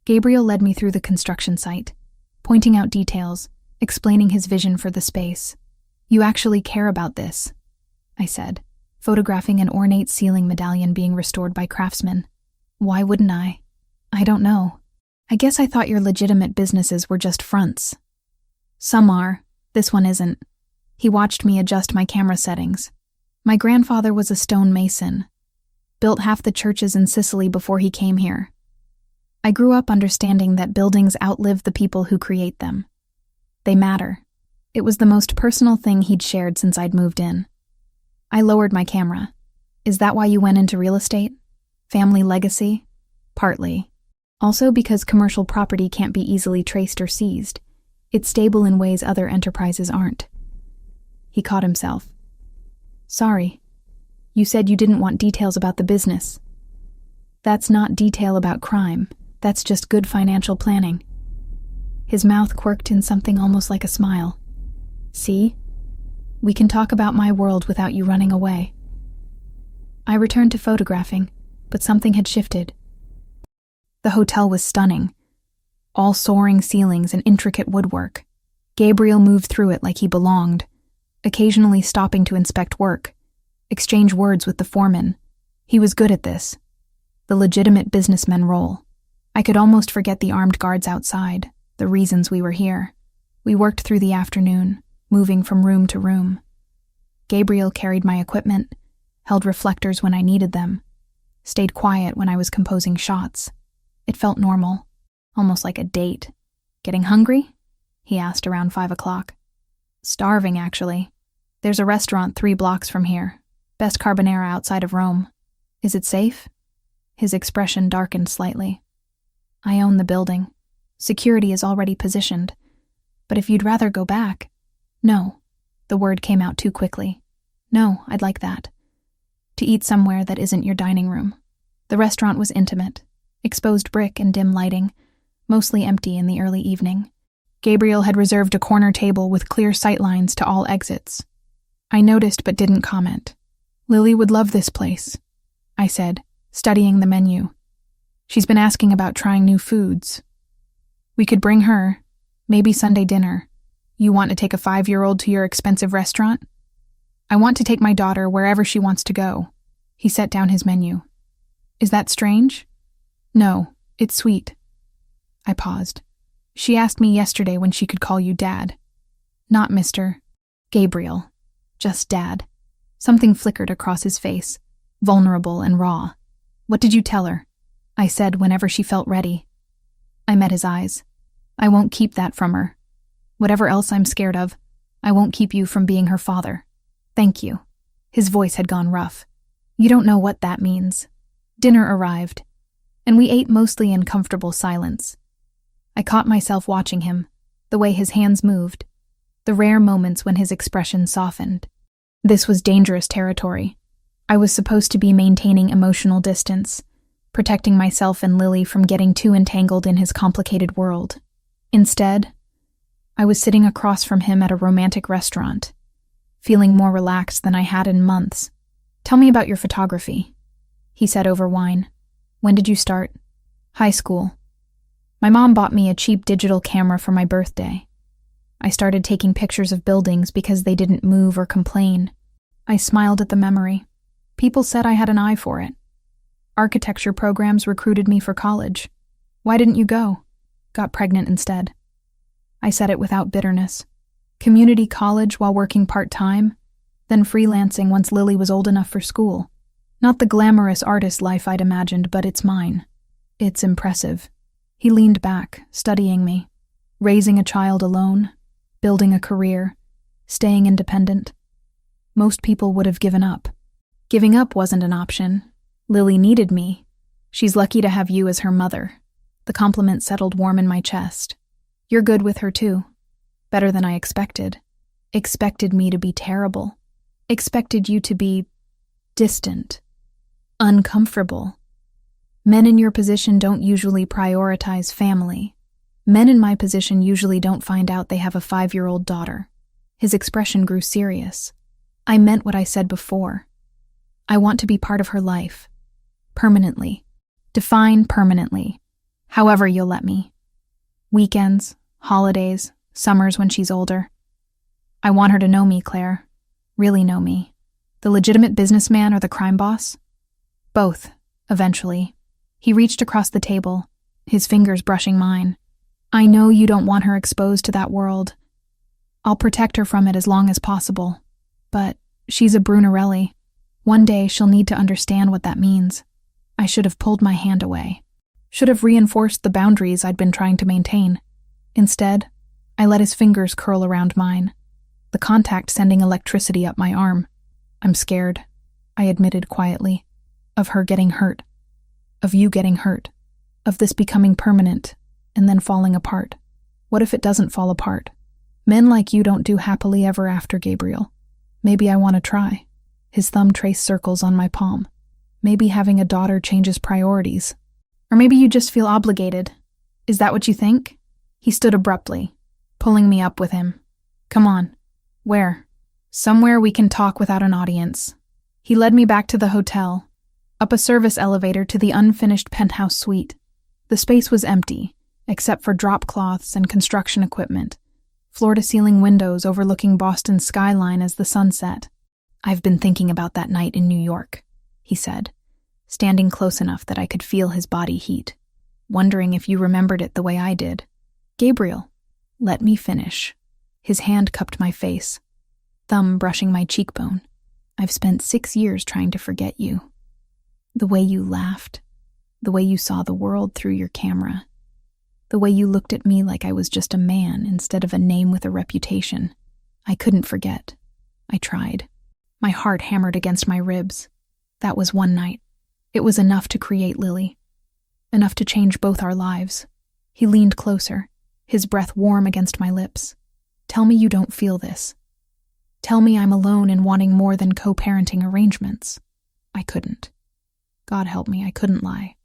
Gabriel led me through the construction site, pointing out details, explaining his vision for the space. "You actually care about this," I said, photographing an ornate ceiling medallion being restored by craftsmen. "Why wouldn't I?" "I don't know. I guess I thought your legitimate businesses were just fronts." "Some are. This one isn't." He watched me adjust my camera settings. "My grandfather was a stone mason. Built half the churches in Sicily before he came here. I grew up understanding that buildings outlive the people who create them. They matter." It was the most personal thing he'd shared since I'd moved in. I lowered my camera. "Is that why you went into real estate? Family legacy?" "Partly. Also because commercial property can't be easily traced or seized. It's stable in ways other enterprises aren't." He caught himself. "Sorry. You said you didn't want details about the business." "That's not detail about crime. That's just good financial planning." His mouth quirked in something almost like a smile. "See? We can talk about my world without you running away." I returned to photographing, but something had shifted. The hotel was stunning. All soaring ceilings and intricate woodwork. Gabriel moved through it like he belonged, occasionally stopping to inspect work, exchange words with the foreman. He was good at this. The legitimate businessman role. I could almost forget the armed guards outside, the reasons we were here. We worked through the afternoon, moving from room to room. Gabriel carried my equipment, held reflectors when I needed them, stayed quiet when I was composing shots. It felt normal, almost like a date. "Getting hungry?" he asked around 5 o'clock. "Starving, actually. There's a restaurant 3 blocks from here. Best carbonara outside of Rome. Is it safe?" His expression darkened slightly. "I own the building. Security is already positioned. But if you'd rather go back..." "No." The word came out too quickly. "No, I'd like that. To eat somewhere that isn't your dining room." The restaurant was intimate, exposed brick and dim lighting, mostly empty in the early evening. Gabriel had reserved a corner table with clear sightlines to all exits. I noticed but didn't comment. "Lily would love this place," I said, studying the menu. "She's been asking about trying new foods. We could bring her, maybe Sunday dinner. You want to take a 5-year-old to your expensive restaurant?" "I want to take my daughter wherever she wants to go." He set down his menu. "Is that strange?" "No, it's sweet." I paused. "She asked me yesterday when she could call you Dad." "Not Mr. Gabriel. Just Dad." Something flickered across his face, vulnerable and raw. "What did you tell her?" I said whenever she felt ready. I met his eyes. "I won't keep that from her. Whatever else I'm scared of, I won't keep you from being her father. Thank you." His voice had gone rough. "You don't know what that means." Dinner arrived, and we ate mostly in comfortable silence. I caught myself watching him, the way his hands moved, the rare moments when his expression softened. This was dangerous territory. I was supposed to be maintaining emotional distance, protecting myself and Lily from getting too entangled in his complicated world. Instead, I was sitting across from him at a romantic restaurant, feeling more relaxed than I had in months. "Tell me about your photography," he said over wine. "When did you start?" "High school. My mom bought me a cheap digital camera for my birthday. I started taking pictures of buildings because they didn't move or complain." I smiled at the memory. People said I had an eye for it. Architecture programs recruited me for college. "Why didn't you go?" "Got pregnant instead." I said it without bitterness. Community college while working part-time, then freelancing once Lily was old enough for school. Not the glamorous artist life I'd imagined, but it's mine. It's impressive. He leaned back, studying me. Raising a child alone, building a career, staying independent. Most people would have given up. Giving up wasn't an option. Lily needed me. She's lucky to have you as her mother. The compliment settled warm in my chest. You're good with her too. Better than I expected. Expected me to be terrible. Expected you to be distant. Uncomfortable. Men in your position don't usually prioritize family. Men in my position usually don't find out they have a 5-year-old daughter. His expression grew serious. I meant what I said before. I want to be part of her life. Permanently. Define permanently. However you'll let me. Weekends, holidays, summers when she's older. I want her to know me, Claire. Really know me. The legitimate businessman or the crime boss? Both, eventually. He reached across the table, his fingers brushing mine. I know you don't want her exposed to that world. I'll protect her from it as long as possible. But she's a Brunarelli. One day she'll need to understand what that means. I should have pulled my hand away. Should have reinforced the boundaries I'd been trying to maintain. Instead, I let his fingers curl around mine, the contact sending electricity up my arm. I'm scared, I admitted quietly, of her getting hurt, of you getting hurt, of this becoming permanent and then falling apart. What if it doesn't fall apart? Men like you don't do happily ever after, Gabriel. Maybe I want to try. His thumb traced circles on my palm. Maybe having a daughter changes priorities. Or maybe you just feel obligated. Is that what you think? He stood abruptly, pulling me up with him. Come on. Where? Somewhere we can talk without an audience. He led me back to the hotel, up a service elevator to the unfinished penthouse suite. The space was empty, except for drop cloths and construction equipment, floor-to-ceiling windows overlooking Boston's skyline as the sun set. I've been thinking about that night in New York, he said, standing close enough that I could feel his body heat, wondering if you remembered it the way I did. Gabriel, let me finish. His hand cupped my face, thumb brushing my cheekbone. I've spent 6 years trying to forget you. The way you laughed, the way you saw the world through your camera, the way you looked at me like I was just a man instead of a name with a reputation. I couldn't forget. I tried. My heart hammered against my ribs. That was one night. It was enough to create Lily. Enough to change both our lives. He leaned closer, his breath warm against my lips. Tell me you don't feel this. Tell me I'm alone in wanting more than co-parenting arrangements. I couldn't. God help me, I couldn't lie.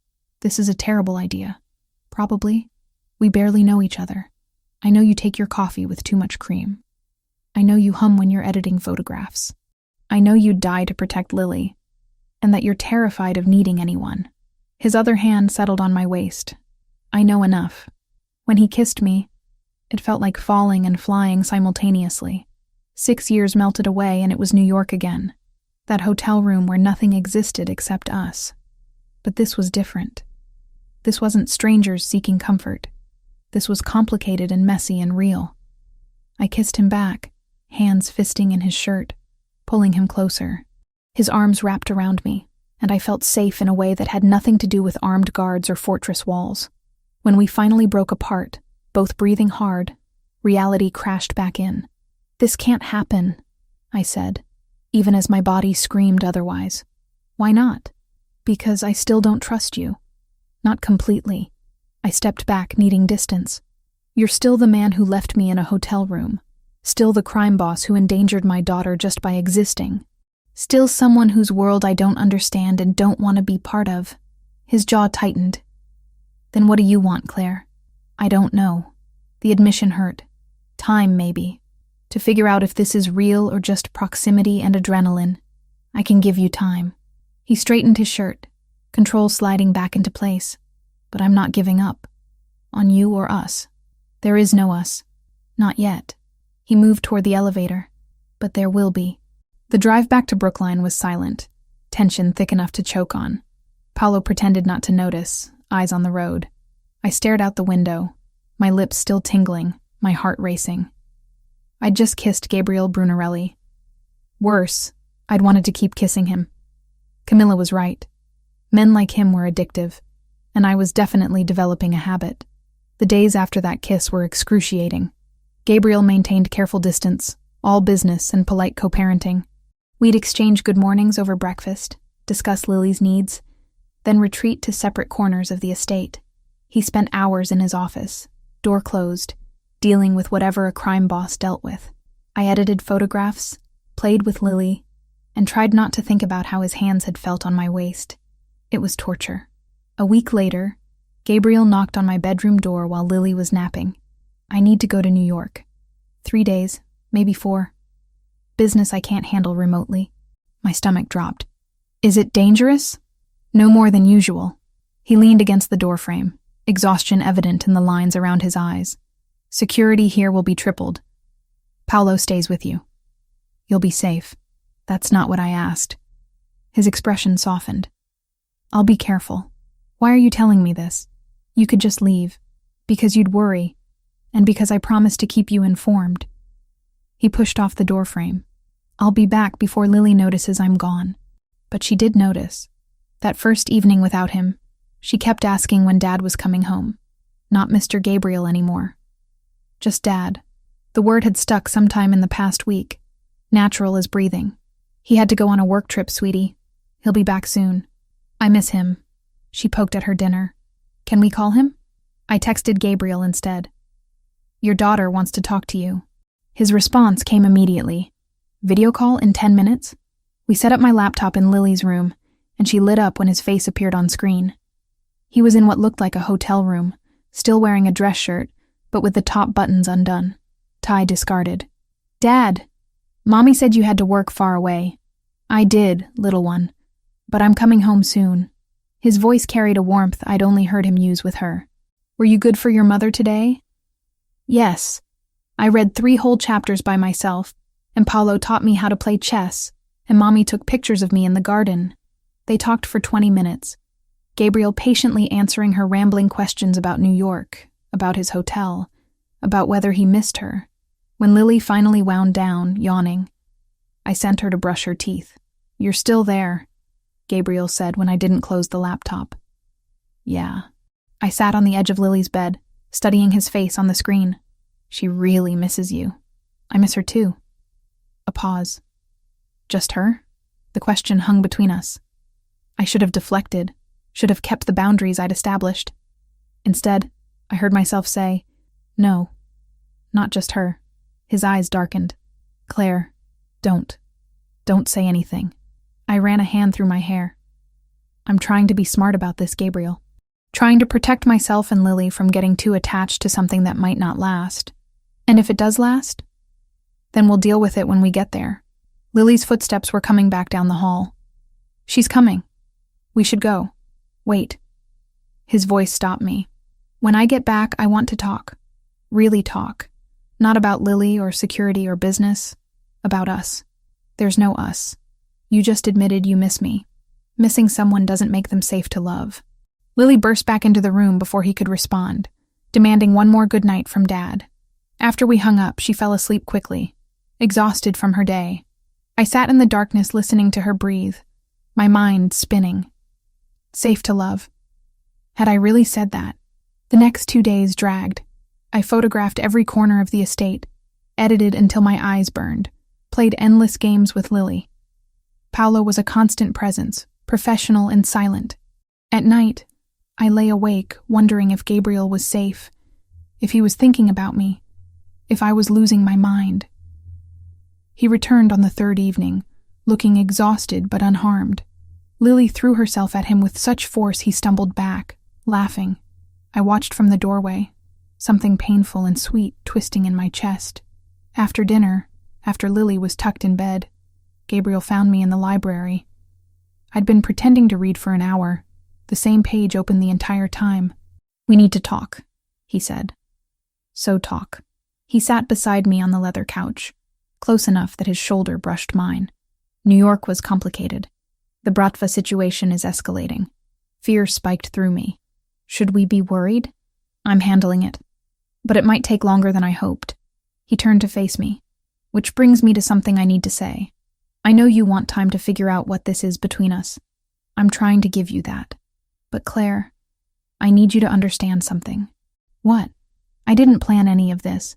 This is a terrible idea. Probably. We barely know each other. I know you take your coffee with too much cream. I know you hum when you're editing photographs. I know you'd die to protect Lily, and that you're terrified of needing anyone. His other hand settled on my waist. I know enough. When he kissed me, it felt like falling and flying simultaneously. 6 years melted away and it was New York again. That hotel room where nothing existed except us. But this was different. This wasn't strangers seeking comfort. This was complicated and messy and real. I kissed him back, hands fisting in his shirt, pulling him closer. His arms wrapped around me, and I felt safe in a way that had nothing to do with armed guards or fortress walls. When we finally broke apart, both breathing hard, reality crashed back in. This can't happen, I said, even as my body screamed otherwise. Why not? Because I still don't trust you. Not completely. I stepped back, needing distance. You're still the man who left me in a hotel room, Still the crime boss who endangered my daughter just by existing. Still someone whose world I don't understand and don't want to be part of. His jaw tightened. Then what do you want, Claire? I don't know. The admission hurt. Time, maybe. To figure out if this is real or just proximity and adrenaline. I can give you time. He straightened his shirt, control sliding back into place. But I'm not giving up. On you or us. There is no us. Not yet. He moved toward the elevator. But there will be. The drive back to Brookline was silent, tension thick enough to choke on. Paolo pretended not to notice, eyes on the road. I stared out the window, my lips still tingling, my heart racing. I'd just kissed Gabriel Brunarelli. Worse, I'd wanted to keep kissing him. Camilla was right. Men like him were addictive, and I was definitely developing a habit. The days after that kiss were excruciating. Gabriel maintained careful distance, all business and polite co-parenting. We'd exchange good mornings over breakfast, discuss Lily's needs, then retreat to separate corners of the estate. He spent hours in his office, door closed, dealing with whatever a crime boss dealt with. I edited photographs, played with Lily, and tried not to think about how his hands had felt on my waist. It was torture. A week later, Gabriel knocked on my bedroom door while Lily was napping. I need to go to New York. 3 days, maybe 4. Business I can't handle remotely. My stomach dropped. Is it dangerous? No more than usual. He leaned against the doorframe, exhaustion evident in the lines around his eyes. Security here will be tripled. Paolo stays with you. You'll be safe. That's not what I asked. His expression softened. I'll be careful. Why are you telling me this? You could just leave. Because you'd worry. And because I promised to keep you informed. He pushed off the doorframe. I'll be back before Lily notices I'm gone. But she did notice. That first evening without him, she kept asking when Dad was coming home. Not Mr. Gabriel anymore. Just Dad. The word had stuck sometime in the past week. Natural as breathing. He had to go on a work trip, sweetie. He'll be back soon. I miss him. She poked at her dinner. Can we call him? I texted Gabriel instead. Your daughter wants to talk to you. His response came immediately. Video call in 10 minutes? We set up my laptop in Lily's room, and she lit up when his face appeared on screen. He was in what looked like a hotel room, still wearing a dress shirt, but with the top buttons undone, tie discarded. Dad, Mommy said you had to work far away. I did, little one, but I'm coming home soon. His voice carried a warmth I'd only heard him use with her. Were you good for your mother today? Yes. I read 3 whole chapters by myself, and Paolo taught me how to play chess, and Mommy took pictures of me in the garden. They talked for 20 minutes, Gabriel patiently answering her rambling questions about New York, about his hotel, about whether he missed her. When Lily finally wound down, yawning, I sent her to brush her teeth. You're still there, Gabriel said when I didn't close the laptop. Yeah. I sat on the edge of Lily's bed, studying his face on the screen. She really misses you. I miss her too. A pause. Just her? The question hung between us. I should have deflected, should have kept the boundaries I'd established. Instead, I heard myself say, no, not just her. His eyes darkened. Claire, don't say anything. I ran a hand through my hair. I'm trying to be smart about this, Gabriel. Trying to protect myself and Lily from getting too attached to something that might not last. And if it does last, then we'll deal with it when we get there. Lily's footsteps were coming back down the hall. She's coming. We should go. Wait. His voice stopped me. When I get back, I want to talk. Really talk. Not about Lily or security or business. About us. There's no us. You just admitted you miss me. Missing someone doesn't make them safe to love. Lily burst back into the room before he could respond, demanding one more good night from Dad. After we hung up, she fell asleep quickly, exhausted from her day. I sat in the darkness listening to her breathe, my mind spinning. Safe to love. Had I really said that? The next 2 days dragged. I photographed every corner of the estate, edited until my eyes burned, played endless games with Lily. Paolo was a constant presence, professional and silent. At night, I lay awake, wondering if Gabriel was safe, if he was thinking about me, if I was losing my mind. He returned on the third evening, looking exhausted but unharmed. Lily threw herself at him with such force he stumbled back, laughing. I watched from the doorway, something painful and sweet twisting in my chest. After dinner, after Lily was tucked in bed, Gabriel found me in the library. I'd been pretending to read for an hour, the same page open the entire time. "We need to talk," he said. So talk. He sat beside me on the leather couch, close enough that his shoulder brushed mine. New York was complicated. The Bratva situation is escalating. Fear spiked through me. Should we be worried? I'm handling it. But it might take longer than I hoped. He turned to face me, which brings me to something I need to say. I know you want time to figure out what this is between us. I'm trying to give you that. But Claire, I need you to understand something. What? I didn't plan any of this.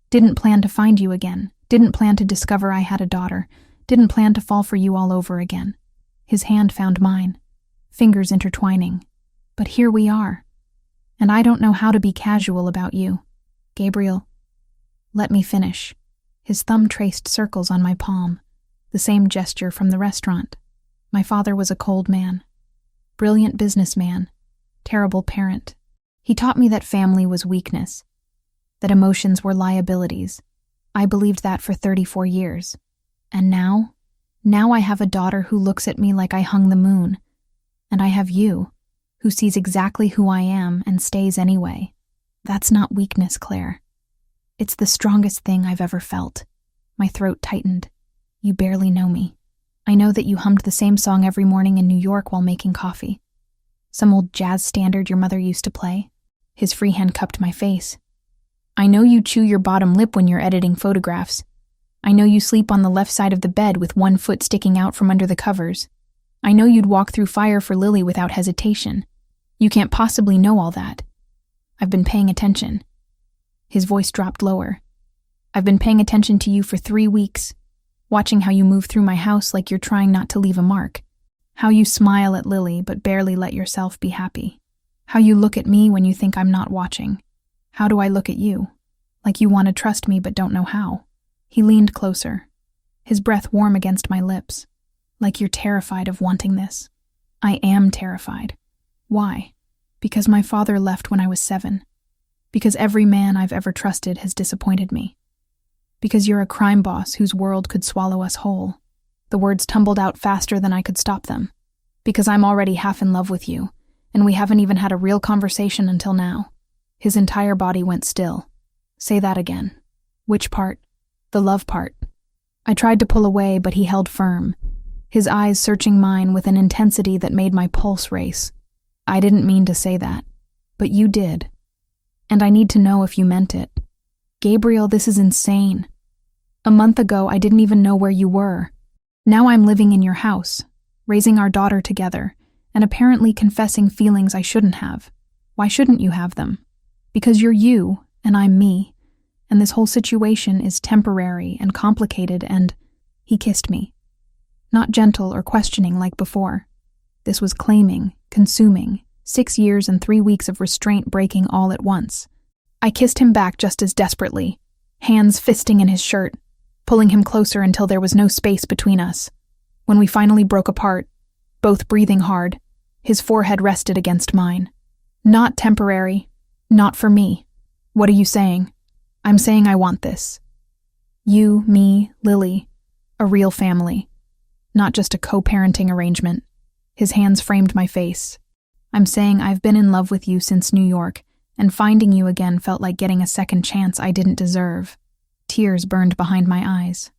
Didn't plan to find you again. Didn't plan to discover I had a daughter. Didn't plan to fall for you all over again. His hand found mine, fingers intertwining. But here we are. And I don't know how to be casual about you. Gabriel, let me finish. His thumb traced circles on my palm, the same gesture from the restaurant. My father was a cold man. Brilliant businessman. Terrible parent. He taught me that family was weakness, that emotions were liabilities. I believed that for 34 years. And now I have a daughter who looks at me like I hung the moon. And I have you, who sees exactly who I am and stays anyway. That's not weakness, Claire. It's the strongest thing I've ever felt. My throat tightened. You barely know me. I know that you hummed the same song every morning in New York while making coffee. Some old jazz standard your mother used to play. His free hand cupped my face. I know you chew your bottom lip when you're editing photographs. I know you sleep on the left side of the bed with one foot sticking out from under the covers. I know you'd walk through fire for Lily without hesitation. You can't possibly know all that. I've been paying attention. His voice dropped lower. I've been paying attention to you for 3 weeks, watching how you move through my house like you're trying not to leave a mark. How you smile at Lily but barely let yourself be happy. How you look at me when you think I'm not watching. How do I look at you? Like you want to trust me but don't know how. He leaned closer, his breath warm against my lips. Like you're terrified of wanting this. I am terrified. Why? Because my father left when I was 7. Because every man I've ever trusted has disappointed me. Because you're a crime boss whose world could swallow us whole. The words tumbled out faster than I could stop them. Because I'm already half in love with you, and we haven't even had a real conversation until now. His entire body went still. Say that again. Which part? The love part. I tried to pull away, but he held firm, his eyes searching mine with an intensity that made my pulse race. I didn't mean to say that, but you did. And I need to know if you meant it. Gabriel, this is insane. A month ago, I didn't even know where you were. Now I'm living in your house, raising our daughter together, and apparently confessing feelings I shouldn't have. Why shouldn't you have them? Because you're you, and I'm me, and this whole situation is temporary and complicated and... He kissed me. Not gentle or questioning like before. This was claiming, consuming, 6 years and 3 weeks of restraint breaking all at once. I kissed him back just as desperately, hands fisting in his shirt, pulling him closer until there was no space between us. When we finally broke apart, both breathing hard, his forehead rested against mine. Not temporary. Not for me. What are you saying? I'm saying I want this. You, me, Lily. A real family. Not just a co-parenting arrangement. His hands framed my face. I'm saying I've been in love with you since New York, and finding you again felt like getting a second chance I didn't deserve. Tears burned behind my eyes.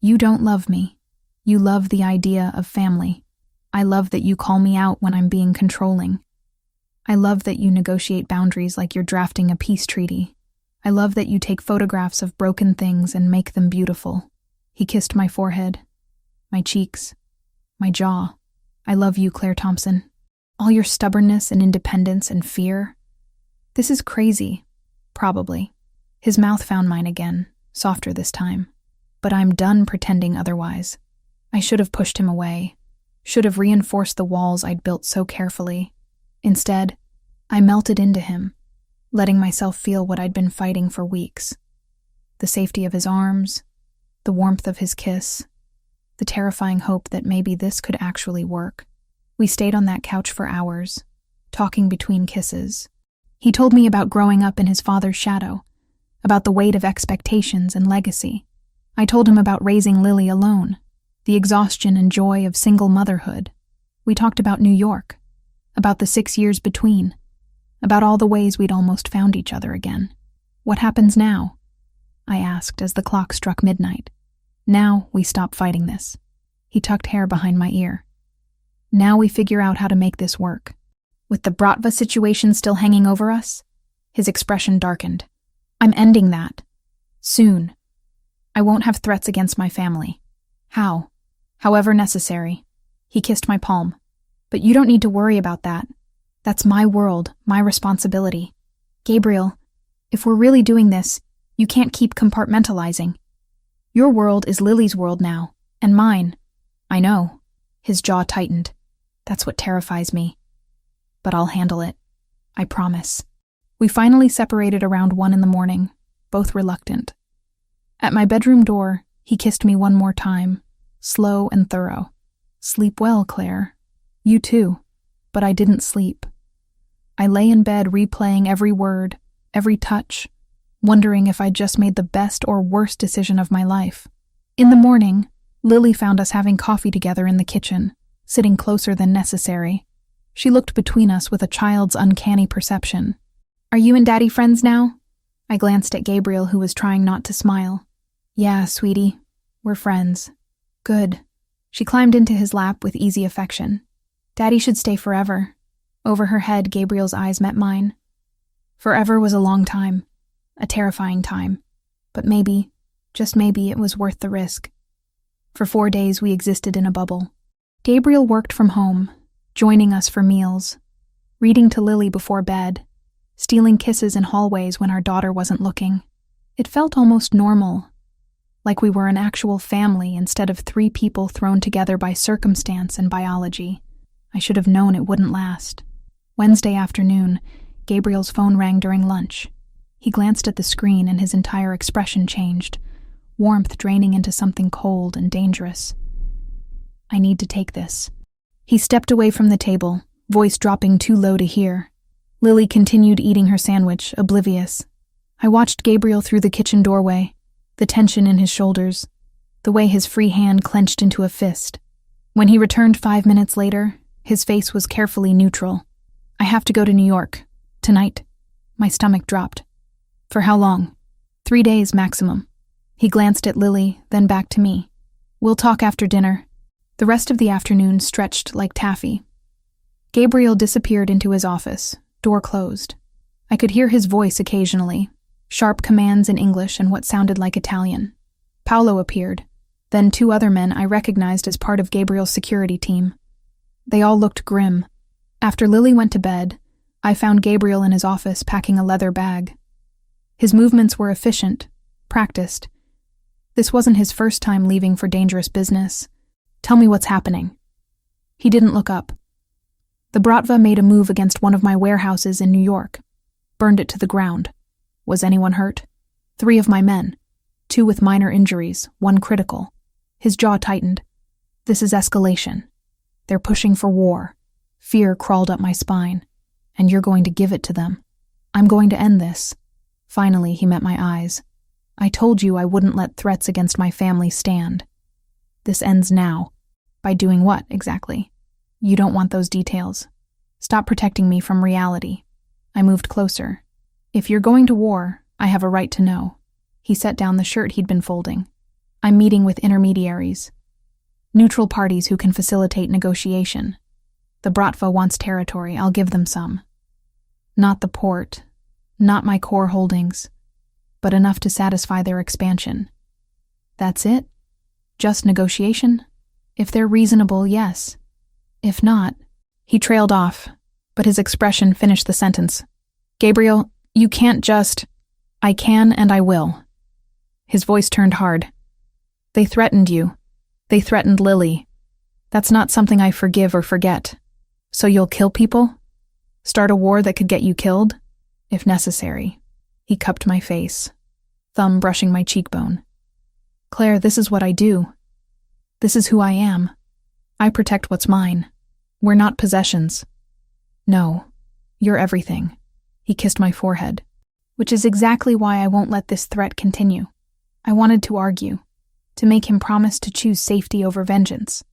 You don't love me. You love the idea of family. I love that you call me out when I'm being controlling. I love that you negotiate boundaries like you're drafting a peace treaty. I love that you take photographs of broken things and make them beautiful. He kissed my forehead, my cheeks, my jaw. I love you, Claire Thompson. All your stubbornness and independence and fear. This is crazy. Probably. His mouth found mine again, softer this time. But I'm done pretending otherwise. I should have pushed him away. Should have reinforced the walls I'd built so carefully. Instead, I melted into him, letting myself feel what I'd been fighting for weeks. The safety of his arms, the warmth of his kiss, the terrifying hope that maybe this could actually work. We stayed on that couch for hours, talking between kisses. He told me about growing up in his father's shadow, about the weight of expectations and legacy. I told him about raising Lily alone, the exhaustion and joy of single motherhood. We talked about New York, about the 6 years between, about all the ways we'd almost found each other again. What happens now? I asked as the clock struck midnight. Now we stop fighting this. He tucked hair behind my ear. Now we figure out how to make this work. With the Bratva situation still hanging over us, his expression darkened. I'm ending that. Soon. I won't have threats against my family. How? However necessary. He kissed my palm. But you don't need to worry about that. That's my world, my responsibility. Gabriel, if we're really doing this, you can't keep compartmentalizing. Your world is Lily's world now, and mine. I know. His jaw tightened. That's what terrifies me. But I'll handle it. I promise. We finally separated around 1 a.m, both reluctant. At my bedroom door, he kissed me one more time, slow and thorough. Sleep well, Claire. You too. But I didn't sleep. I lay in bed replaying every word, every touch, wondering if I'd just made the best or worst decision of my life. In the morning, Lily found us having coffee together in the kitchen, sitting closer than necessary. She looked between us with a child's uncanny perception. Are you and Daddy friends now? I glanced at Gabriel, who was trying not to smile. Yeah, sweetie. We're friends. Good. She climbed into his lap with easy affection. Daddy should stay forever. Over her head, Gabriel's eyes met mine. Forever was a long time. A terrifying time. But maybe, just maybe, it was worth the risk. For 4 days we existed in a bubble. Gabriel worked from home, joining us for meals, reading to Lily before bed, stealing kisses in hallways when our daughter wasn't looking. It felt almost normal, like we were an actual family instead of 3 people thrown together by circumstance and biology. I should have known it wouldn't last. Wednesday afternoon, Gabriel's phone rang during lunch. He glanced at the screen and his entire expression changed, warmth draining into something cold and dangerous. I need to take this. He stepped away from the table, voice dropping too low to hear. Lily continued eating her sandwich, oblivious. I watched Gabriel through the kitchen doorway, the tension in his shoulders, the way his free hand clenched into a fist. When he returned 5 minutes later, his face was carefully neutral. I have to go to New York. Tonight. My stomach dropped. For how long? 3 days maximum. He glanced at Lily, then back to me. We'll talk after dinner. The rest of the afternoon stretched like taffy. Gabriel disappeared into his office, door closed. I could hear his voice occasionally, sharp commands in English and what sounded like Italian. Paolo appeared, then 2 other men I recognized as part of Gabriel's security team. They all looked grim. After Lily went to bed, I found Gabriel in his office packing a leather bag. His movements were efficient, practiced. This wasn't his first time leaving for dangerous business. Tell me what's happening. He didn't look up. The Bratva made a move against one of my warehouses in New York. Burned it to the ground. Was anyone hurt? 3 of my men. 2 with minor injuries, 1 critical. His jaw tightened. This is escalation. They're pushing for war. Fear crawled up my spine. And you're going to give it to them. I'm going to end this. Finally, he met my eyes. I told you I wouldn't let threats against my family stand. This ends now. By doing what, exactly? You don't want those details. Stop protecting me from reality. I moved closer. If you're going to war, I have a right to know. He set down the shirt he'd been folding. I'm meeting with intermediaries. Neutral parties who can facilitate negotiation. The Bratva wants territory, I'll give them some. Not the port, not my core holdings, but enough to satisfy their expansion. That's it? Just negotiation? If they're reasonable, yes. If not, he trailed off, but his expression finished the sentence. Gabriel, you can't just... I can and I will. His voice turned hard. They threatened you. They threatened Lily. That's not something I forgive or forget. So you'll kill people? Start a war that could get you killed? If necessary. He cupped my face. thumb brushing my cheekbone. Claire, this is what I do. This is who I am. I protect what's mine. We're not possessions. No, you're everything. He kissed my forehead, which is exactly why I won't let this threat continue. I wanted to argue, to make him promise to choose safety over vengeance,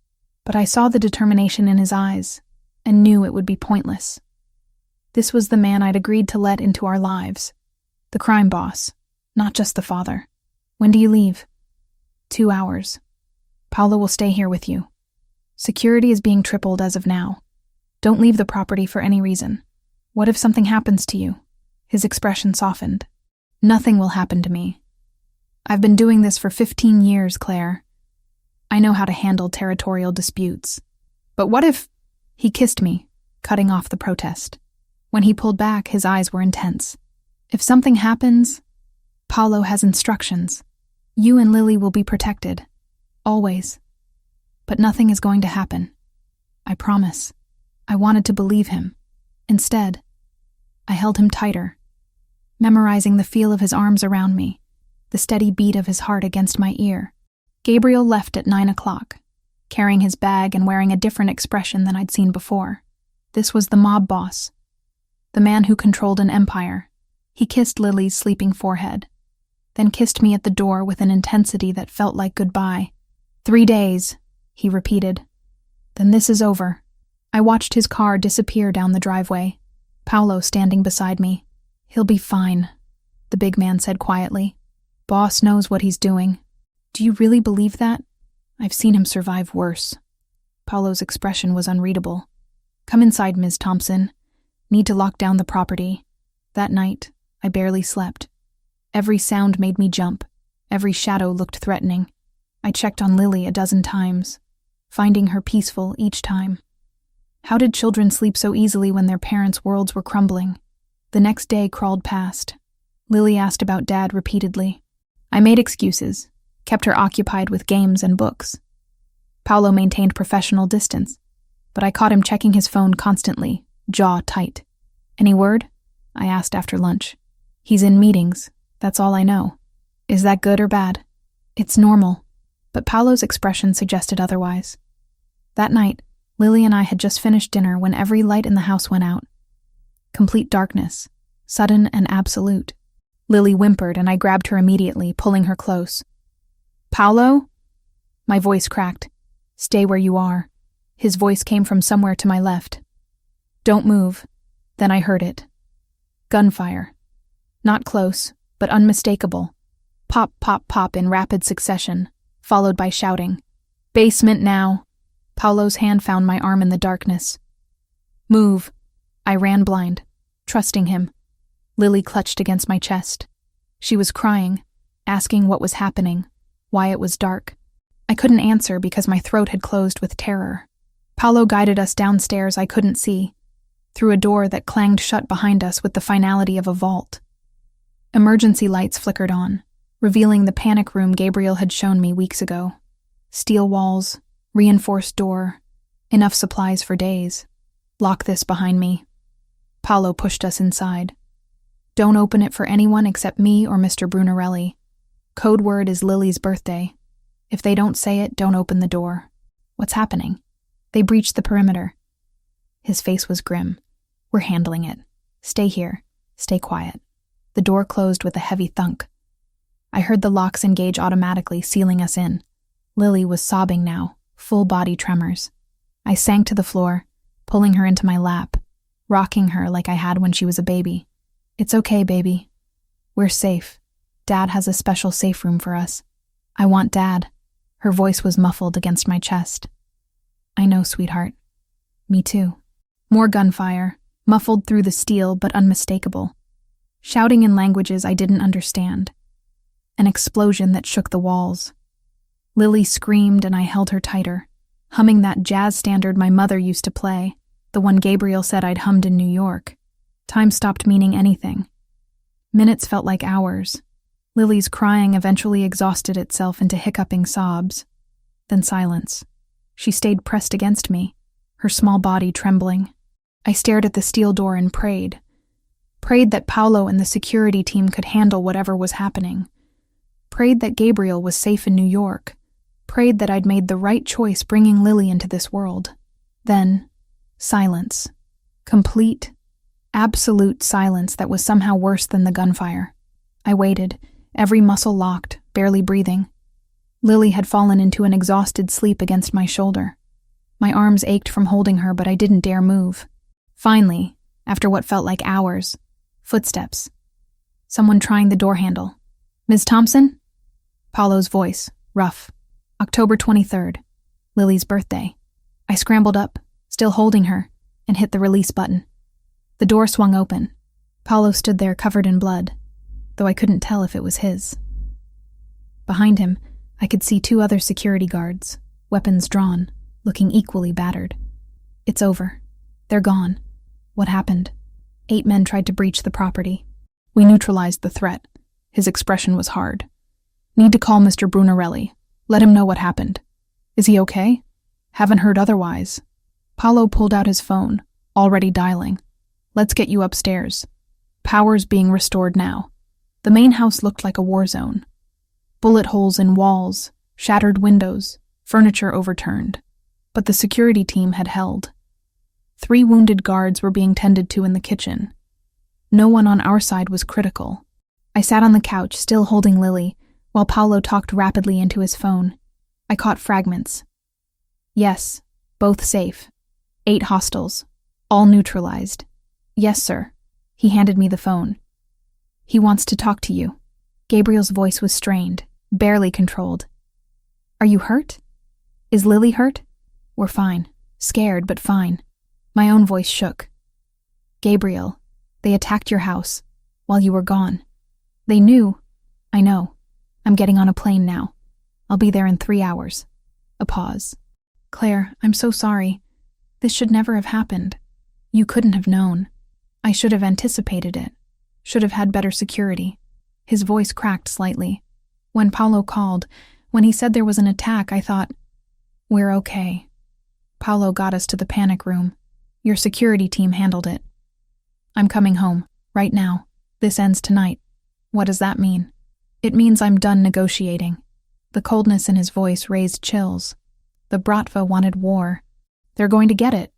but I saw the determination in his eyes and knew it would be pointless. This was the man I'd agreed to let into our lives, the crime boss, not just the father. When do you leave? 2 hours. Paolo will stay here with you. Security is being tripled as of now. Don't leave the property for any reason. What if something happens to you? His expression softened. Nothing will happen to me. I've been doing this for 15 years, Claire. I know how to handle territorial disputes. But what if... He kissed me, cutting off the protest. When he pulled back, his eyes were intense. If something happens, Paolo has instructions. You and Lily will be protected. Always. But nothing is going to happen. I promise. I wanted to believe him. Instead, I held him tighter, memorizing the feel of his arms around me, the steady beat of his heart against my ear. Gabriel left at 9 o'clock, carrying his bag and wearing a different expression than I'd seen before. This was the mob boss, the man who controlled an empire. He kissed Lily's sleeping forehead, then kissed me at the door with an intensity that felt like goodbye. 3 days, he repeated. Then this is over. I watched his car disappear down the driveway, Paolo standing beside me. He'll be fine, the big man said quietly. Boss knows what he's doing. Do you really believe that? I've seen him survive worse. Paolo's expression was unreadable. Come inside, Ms. Thompson. Need to lock down the property. That night, I barely slept. Every sound made me jump. Every shadow looked threatening. I checked on Lily a dozen times, finding her peaceful each time. How did children sleep so easily when their parents' worlds were crumbling? The next day crawled past. Lily asked about Dad repeatedly. I made excuses, kept her occupied with games and books. Paolo maintained professional distance, but I caught him checking his phone constantly, jaw tight. Any word? I asked after lunch. He's in meetings, that's all I know. Is that good or bad? It's normal, but Paolo's expression suggested otherwise. That night, Lily and I had just finished dinner when every light in the house went out. Complete darkness, sudden and absolute. Lily whimpered and I grabbed her immediately, pulling her close. Paolo? My voice cracked. Stay where you are. His voice came from somewhere to my left. Don't move. Then I heard it. Gunfire. Not close, but unmistakable. Pop, pop, pop in rapid succession, followed by shouting. Basement now. Paolo's hand found my arm in the darkness. Move. I ran blind, trusting him. Lily clutched against my chest. She was crying, asking what was happening, why it was dark. I couldn't answer because my throat had closed with terror. Paolo guided us downstairs I couldn't see, through a door that clanged shut behind us with the finality of a vault. Emergency lights flickered on, revealing the panic room Gabriel had shown me weeks ago. Steel walls, reinforced door, enough supplies for days. Lock this behind me. Paolo pushed us inside. Don't open it for anyone except me or Mr. Brunarelli. Code word is Lily's birthday. If they don't say it, don't open the door. What's happening? They breached the perimeter. His face was grim. We're handling it. Stay here. Stay quiet. The door closed with a heavy thunk. I heard the locks engage automatically, sealing us in. Lily was sobbing now, full body tremors. I sank to the floor, pulling her into my lap, rocking her like I had when she was a baby. It's okay, baby. We're safe. Dad has a special safe room for us. I want Dad. Her voice was muffled against my chest. I know, sweetheart. Me too. More gunfire, muffled through the steel but unmistakable. Shouting in languages I didn't understand. An explosion that shook the walls. Lily screamed and I held her tighter, humming that jazz standard my mother used to play, the one Gabriel said I'd hummed in New York. Time stopped meaning anything. Minutes felt like hours. Lily's crying eventually exhausted itself into hiccuping sobs. Then silence. She stayed pressed against me, her small body trembling. I stared at the steel door and prayed. Prayed that Paolo and the security team could handle whatever was happening. Prayed that Gabriel was safe in New York. Prayed that I'd made the right choice bringing Lily into this world. Then, silence. Complete, absolute silence that was somehow worse than the gunfire. I waited, every muscle locked, barely breathing. Lily had fallen into an exhausted sleep against my shoulder. My arms ached from holding her, but I didn't dare move. Finally, after what felt like hours, footsteps. Someone trying the door handle. "Ms. Thompson?" Paulo's voice, rough. October 23rd, Lily's birthday. I scrambled up, still holding her, and hit the release button. The door swung open. Paulo stood there covered in blood, though I couldn't tell if it was his. Behind him, I could see 2 other security guards, weapons drawn, looking equally battered. "It's over. They're gone. What happened?" 8 men tried to breach the property. We neutralized the threat. His expression was hard. "Need to call Mr. Brunarelli. Let him know what happened." "Is he okay?" "Haven't heard otherwise." Paulo pulled out his phone, already dialing. "Let's get you upstairs. Power's being restored now." The main house looked like a war zone. Bullet holes in walls, shattered windows, furniture overturned. But the security team had held. 3 wounded guards were being tended to in the kitchen. No one on our side was critical. I sat on the couch, still holding Lily, while Paulo talked rapidly into his phone. I caught fragments. "Yes, both safe. 8 hostiles. All neutralized." "Yes, sir." He handed me the phone. "He wants to talk to you." Gabriel's voice was strained, barely controlled. "Are you hurt? Is Lily hurt?" "We're fine. Scared, but fine." My own voice shook. "Gabriel, they attacked your house while you were gone. They knew." "I know. I'm getting on a plane now. I'll be there in 3 hours." A pause. "Claire, I'm so sorry. This should never have happened. You couldn't have known. I should have anticipated it. Should have had better security." His voice cracked slightly. When Paulo called, when he said there was an attack, I thought, "We're okay." Paulo got us to the panic room. "Your security team handled it." "I'm coming home, right now. This ends tonight." "What does that mean?" "It means I'm done negotiating." The coldness in his voice raised chills. The Bratva wanted war. They're going to get it.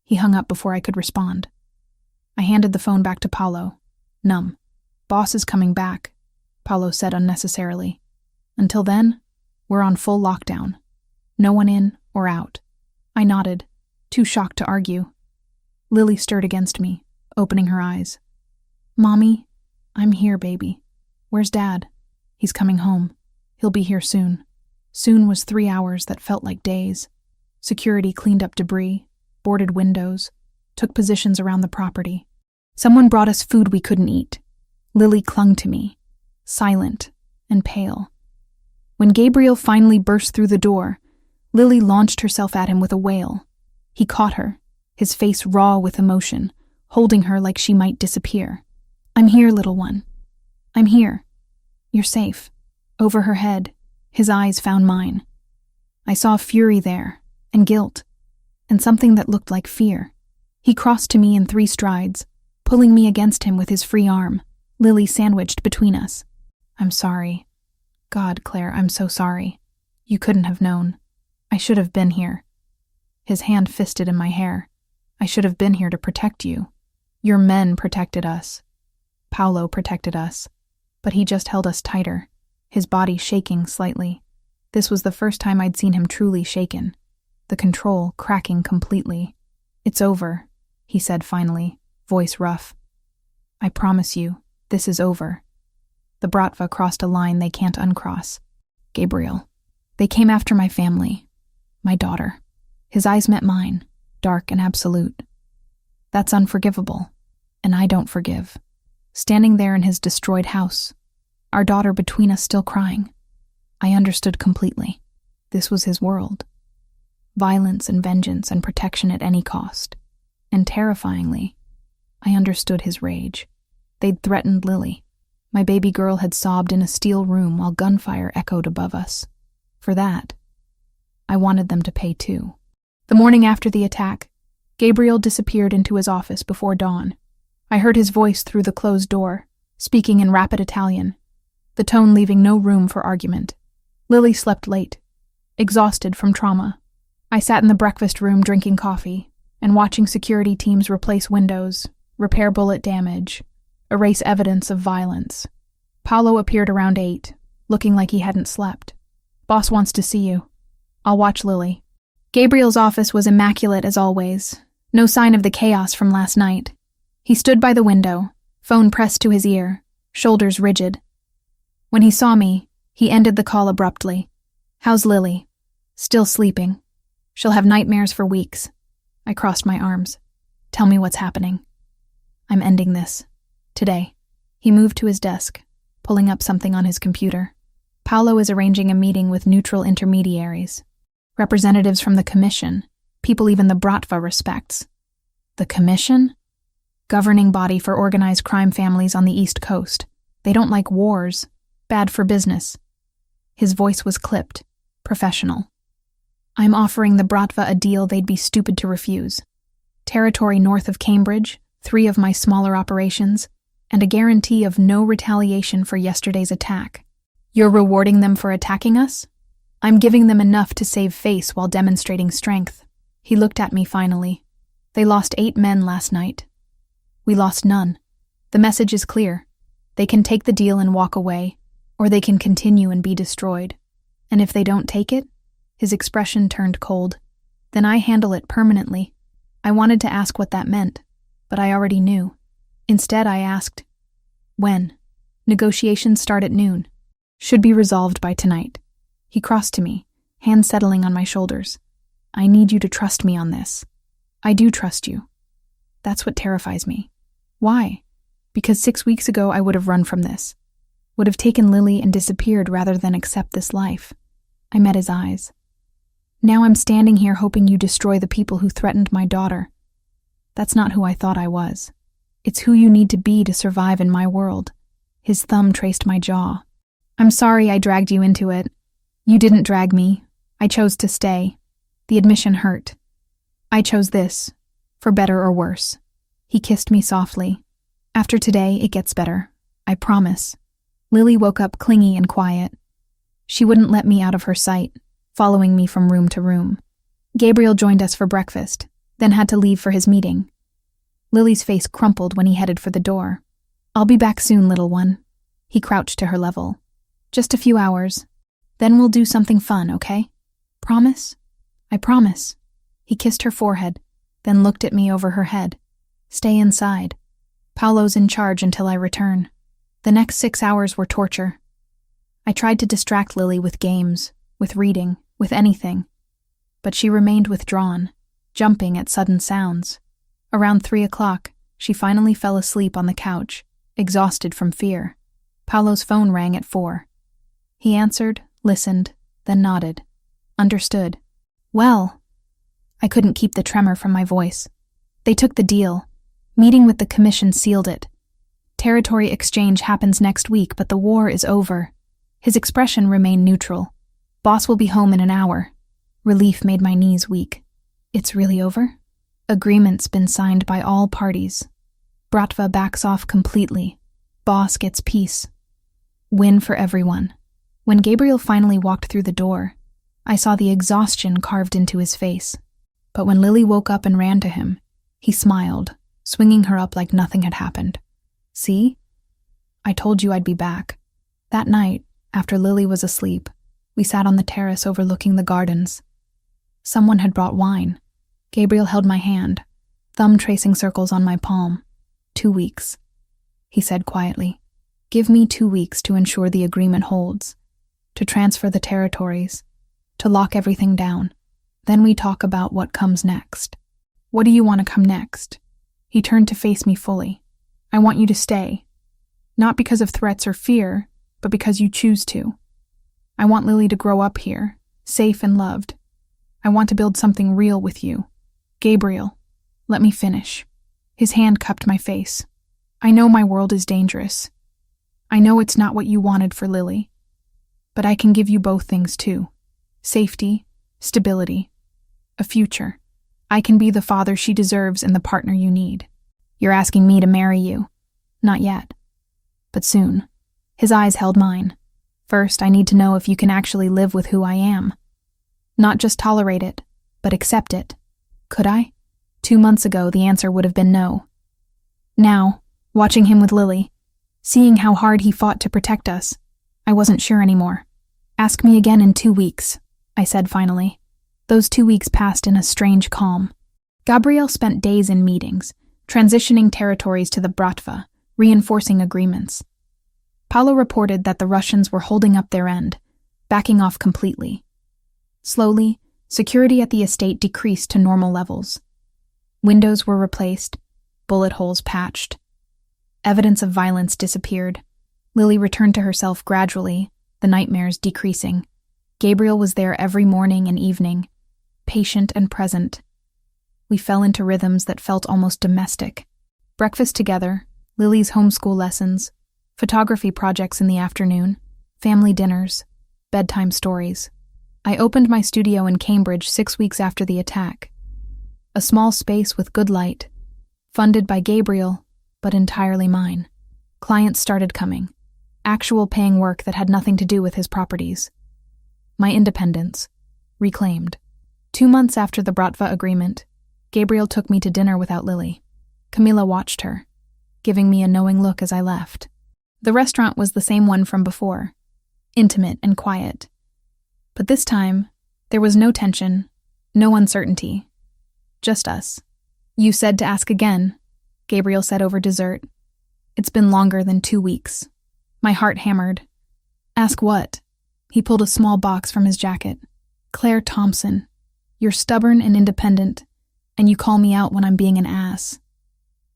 He hung up before I could respond. I handed the phone back to Paulo. Numb. "Boss is coming back," Paulo said unnecessarily. "Until then, we're on full lockdown. No one in or out." I nodded, too shocked to argue. Lily stirred against me, opening her eyes. "Mommy, I'm here, baby. Where's Dad?" "He's coming home. He'll be here soon." Soon was 3 hours that felt like days. Security cleaned up debris, boarded windows, took positions around the property. Someone brought us food we couldn't eat. Lily clung to me, silent and pale. When Gabriel finally burst through the door, Lily launched herself at him with a wail. He caught her, his face raw with emotion, holding her like she might disappear. "I'm here, little one. I'm here. You're safe." Over her head, his eyes found mine. I saw fury there, and guilt, and something that looked like fear. He crossed to me in 3 strides, pulling me against him with his free arm, Lily sandwiched between us. "I'm sorry. God, Claire, I'm so sorry. You couldn't have known. I should have been here." His hand fisted in my hair. "I should have been here to protect you. Your men protected us. Paulo protected us. But he just held us tighter, his body shaking slightly. This was the first time I'd seen him truly shaken, the control cracking completely. "It's over," he said finally, voice rough. "I promise you, this is over." The Bratva crossed a line they can't uncross. "Gabriel. They came after my family, my daughter." His eyes met mine, dark and absolute. "That's unforgivable, and I don't forgive." Standing there in his destroyed house, our daughter between us still crying, I understood completely. This was his world. Violence and vengeance and protection at any cost. And terrifyingly, I understood his rage. They'd threatened Lily. My baby girl had sobbed in a steel room while gunfire echoed above us. For that, I wanted them to pay too. The morning after the attack, Gabriel disappeared into his office before dawn. I heard his voice through the closed door, speaking in rapid Italian. the tone leaving no room for argument. Lily slept late, exhausted from trauma. I sat in the breakfast room drinking coffee and watching security teams replace windows, repair bullet damage, erase evidence of violence. Paolo appeared around 8, looking like he hadn't slept. "Boss wants to see you. I'll watch Lily." Gabriel's office was immaculate as always, no sign of the chaos from last night. He stood by the window, phone pressed to his ear, shoulders rigid. When he saw me, he ended the call abruptly. "How's Lily?" "Still sleeping. She'll have nightmares for weeks." I crossed my arms. "Tell me what's happening." "I'm ending this. Today." He moved to his desk, pulling up something on his computer. "Paolo is arranging a meeting with neutral intermediaries. Representatives from the Commission, people even the Bratva respects." "The Commission?" "Governing body for organized crime families on the East Coast. They don't like wars. Bad for business." His voice was clipped, professional. "I'm offering the Bratva a deal they'd be stupid to refuse. Territory north of Cambridge, 3 of my smaller operations, and a guarantee of no retaliation for yesterday's attack. You're rewarding them for attacking us? I'm giving them enough to save face while demonstrating strength." He looked at me finally. "They lost 8 men last night. We lost none. The message is clear. They can take the deal and walk away, or they can continue and be destroyed. And if they don't take it," his expression turned cold, "then I handle it permanently." I wanted to ask what that meant, but I already knew. Instead, I asked, "When?" "Negotiations start at noon. Should be resolved by tonight." He crossed to me, hand settling on my shoulders. "I need you to trust me on this." "I do trust you." That's what terrifies me. Why? Because 6 weeks ago I would have run from this. Would have taken Lily and disappeared rather than accept this life. I met his eyes. "Now I'm standing here hoping you destroy the people who threatened my daughter. That's not who I thought I was. It's who you need to be to survive in my world." His thumb traced my jaw. "I'm sorry I dragged you into it. You didn't drag me. I chose to stay. The admission hurt. I chose this, for better or worse." He kissed me softly. "After today, it gets better. I promise." Lily woke up clingy and quiet. She wouldn't let me out of her sight, following me from room to room. Gabriel joined us for breakfast, then had to leave for his meeting. Lily's face crumpled when he headed for the door. "I'll be back soon, little one." He crouched to her level. "Just a few hours. Then we'll do something fun, okay? Promise?" "I promise." He kissed her forehead, then looked at me over her head. "Stay inside. Paolo's in charge until I return." The next 6 hours were torture. I tried to distract Lily with games, with reading, with anything. But she remained withdrawn, jumping at sudden sounds. Around 3 o'clock, she finally fell asleep on the couch, exhausted from fear. Paolo's phone rang at 4. He answered, listened, then nodded. Understood. "Well." I couldn't keep the tremor from my voice. "They took the deal. Meeting with the Commission sealed it. Territory exchange happens next week, but the war is over." His expression remained neutral. "Boss will be home in an hour." Relief made my knees weak. "It's really over?" "Agreement's been signed by all parties. Bratva backs off completely. Boss gets peace. Win for everyone." When Gabriel finally walked through the door, I saw the exhaustion carved into his face. But when Lily woke up and ran to him, he smiled, swinging her up like nothing had happened. "See? I told you I'd be back." That night, after Lily was asleep, we sat on the terrace overlooking the gardens. Someone had brought wine. Gabriel held my hand, thumb tracing circles on my palm. 2 weeks. He said quietly, "Give me 2 weeks to ensure the agreement holds, to transfer the territories, to lock everything down. Then we talk about what comes next." "What do you want to come next?" He turned to face me fully. "I want you to stay. Not because of threats or fear, but because you choose to. I want Lily to grow up here, safe and loved. I want to build something real with you. Gabriel, let me finish." His hand cupped my face. "I know my world is dangerous. I know it's not what you wanted for Lily. But I can give you both things too. Safety, stability, a future. I can be the father she deserves and the partner you need. You're asking me to marry you. Not yet. But soon. His eyes held mine. First, I need to know if you can actually live with who I am. Not just tolerate it, but accept it. Could I? 2 months ago, the answer would have been no. Now, watching him with Lily, seeing how hard he fought to protect us, I wasn't sure anymore. Ask me again in 2 weeks, I said finally. Those 2 weeks passed in a strange calm. Gabriel spent days in meetings, transitioning territories to the Bratva, reinforcing agreements. Paolo reported that the Russians were holding up their end, backing off completely. Slowly, security at the estate decreased to normal levels. Windows were replaced, bullet holes patched. Evidence of violence disappeared. Lily returned to herself gradually, the nightmares decreasing. Gabriel was there every morning and evening, patient and present. We fell into rhythms that felt almost domestic. Breakfast together, Lily's homeschool lessons, photography projects in the afternoon, family dinners, bedtime stories. I opened my studio in Cambridge 6 weeks after the attack. A small space with good light, funded by Gabriel, but entirely mine. Clients started coming, actual paying work that had nothing to do with his properties. My independence, reclaimed. 2 months after the Bratva agreement, Gabriel took me to dinner without Lily. Camilla watched her, giving me a knowing look as I left. The restaurant was the same one from before, intimate and quiet. But this time, there was no tension, no uncertainty. Just us. You said to ask again, Gabriel said over dessert. It's been longer than 2 weeks. My heart hammered. Ask what? He pulled a small box from his jacket. Claire Thompson. You're stubborn and independent, and you call me out when I'm being an ass.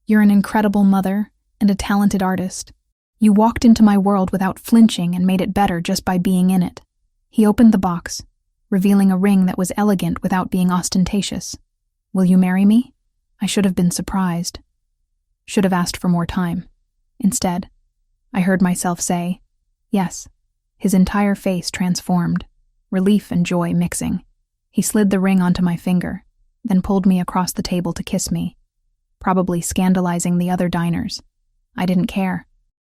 You're an incredible mother and a talented artist. You walked into my world without flinching and made it better just by being in it. He opened the box, revealing a ring that was elegant without being ostentatious. Will you marry me? I should have been surprised. Should have asked for more time. Instead, I heard myself say, yes. His entire face transformed, relief and joy mixing. He slid the ring onto my finger, then pulled me across the table to kiss me, probably scandalizing the other diners. I didn't care.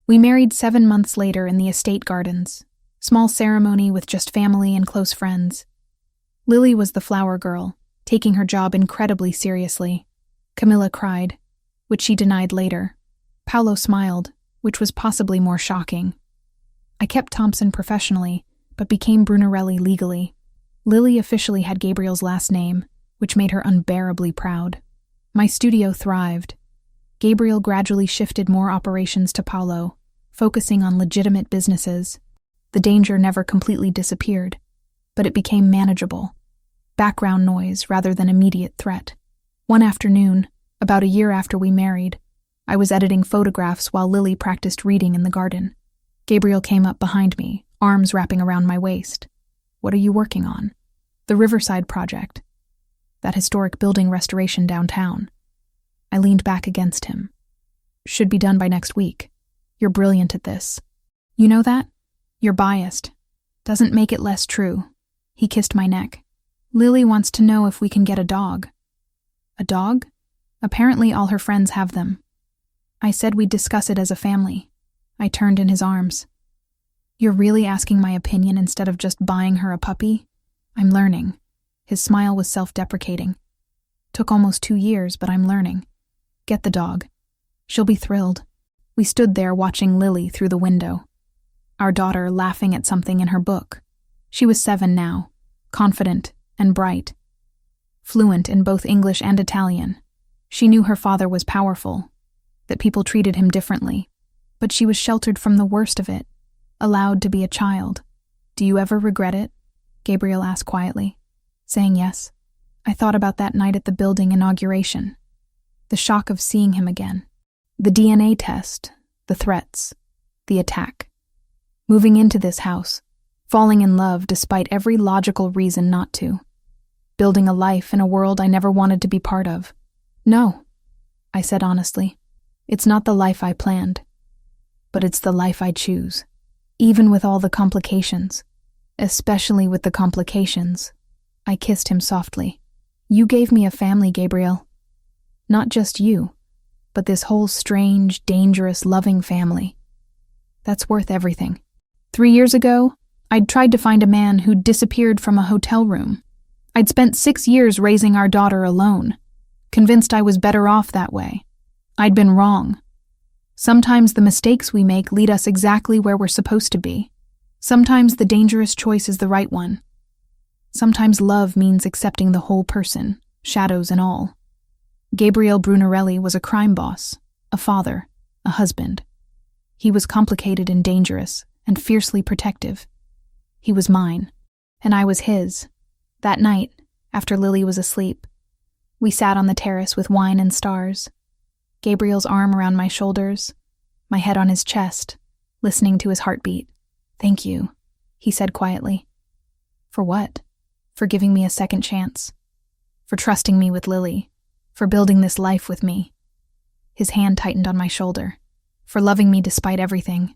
We married 7 months later in the estate gardens, small ceremony with just family and close friends. Lily was the flower girl, taking her job incredibly seriously. Camilla cried, which she denied later. Paolo smiled, which was possibly more shocking. I kept Thompson professionally, but became Brunarelli legally. Lily officially had Gabriel's last name, which made her unbearably proud. My studio thrived. Gabriel gradually shifted more operations to Paolo, focusing on legitimate businesses. The danger never completely disappeared, but it became manageable. Background noise rather than immediate threat. One afternoon, about a year after we married, I was editing photographs while Lily practiced reading in the garden. Gabriel came up behind me, arms wrapping around my waist. What are you working on? The Riverside project. That historic building restoration downtown. I leaned back against him. Should be done by next week. You're brilliant at this. You know that? You're biased. Doesn't make it less true. He kissed my neck. Lily wants to know if we can get a dog. A dog? Apparently all her friends have them. I said we'd discuss it as a family. I turned in his arms. You're really asking my opinion instead of just buying her a puppy? I'm learning. His smile was self-deprecating. Took almost 2 years, but I'm learning. Get the dog. She'll be thrilled. We stood there watching Lily through the window. Our daughter laughing at something in her book. She was 7 now, confident and bright. Fluent in both English and Italian. She knew her father was powerful, that people treated him differently, but she was sheltered from the worst of it, allowed to be a child. Do you ever regret it? Gabriel asked quietly, saying yes. I thought about that night at the building inauguration. The shock of seeing him again. The DNA test, the threats, the attack. Moving into this house, falling in love despite every logical reason not to. Building a life in a world I never wanted to be part of. No, I said honestly. It's not the life I planned, but it's the life I choose. Even with all the complications, especially with the complications. I kissed him softly. You gave me a family, Gabriel. Not just you, but this whole strange, dangerous, loving family. That's worth everything. 3 years ago, I'd tried to find a man who'd disappeared from a hotel room. I'd spent 6 years raising our daughter alone, convinced I was better off that way. I'd been wrong. Sometimes the mistakes we make lead us exactly where we're supposed to be. Sometimes the dangerous choice is the right one. Sometimes love means accepting the whole person, shadows and all. Gabriel Brunarelli was a crime boss, a father, a husband. He was complicated and dangerous, and fiercely protective. He was mine, and I was his. That night, after Lily was asleep, we sat on the terrace with wine and stars. Gabriel's arm around my shoulders, my head on his chest, listening to his heartbeat. "Thank you," he said quietly. "For what?" "For giving me a second chance. For trusting me with Lily. For building this life with me." His hand tightened on my shoulder. "For loving me despite everything.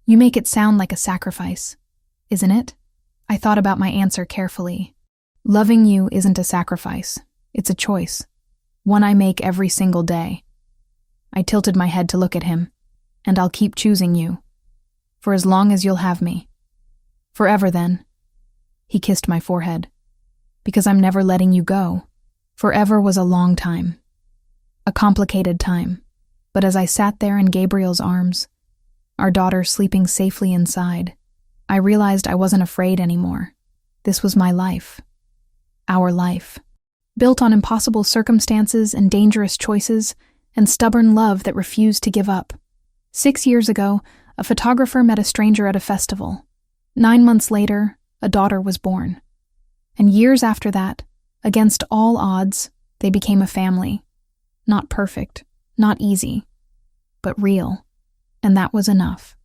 You make it sound like a sacrifice, isn't it?" I thought about my answer carefully. Loving you isn't a sacrifice. It's a choice. One I make every single day. I tilted my head to look at him. "And I'll keep choosing you. For as long as you'll have me. Forever then." He kissed my forehead. "Because I'm never letting you go." Forever was a long time. A complicated time. But as I sat there in Gabriel's arms, our daughter sleeping safely inside, I realized I wasn't afraid anymore. This was my life. Our life. Built on impossible circumstances and dangerous choices, and stubborn love that refused to give up. 6 years ago, a photographer met a stranger at a festival. 9 months later, a daughter was born. And years after that, against all odds, they became a family. Not perfect, not easy, but real. And that was enough.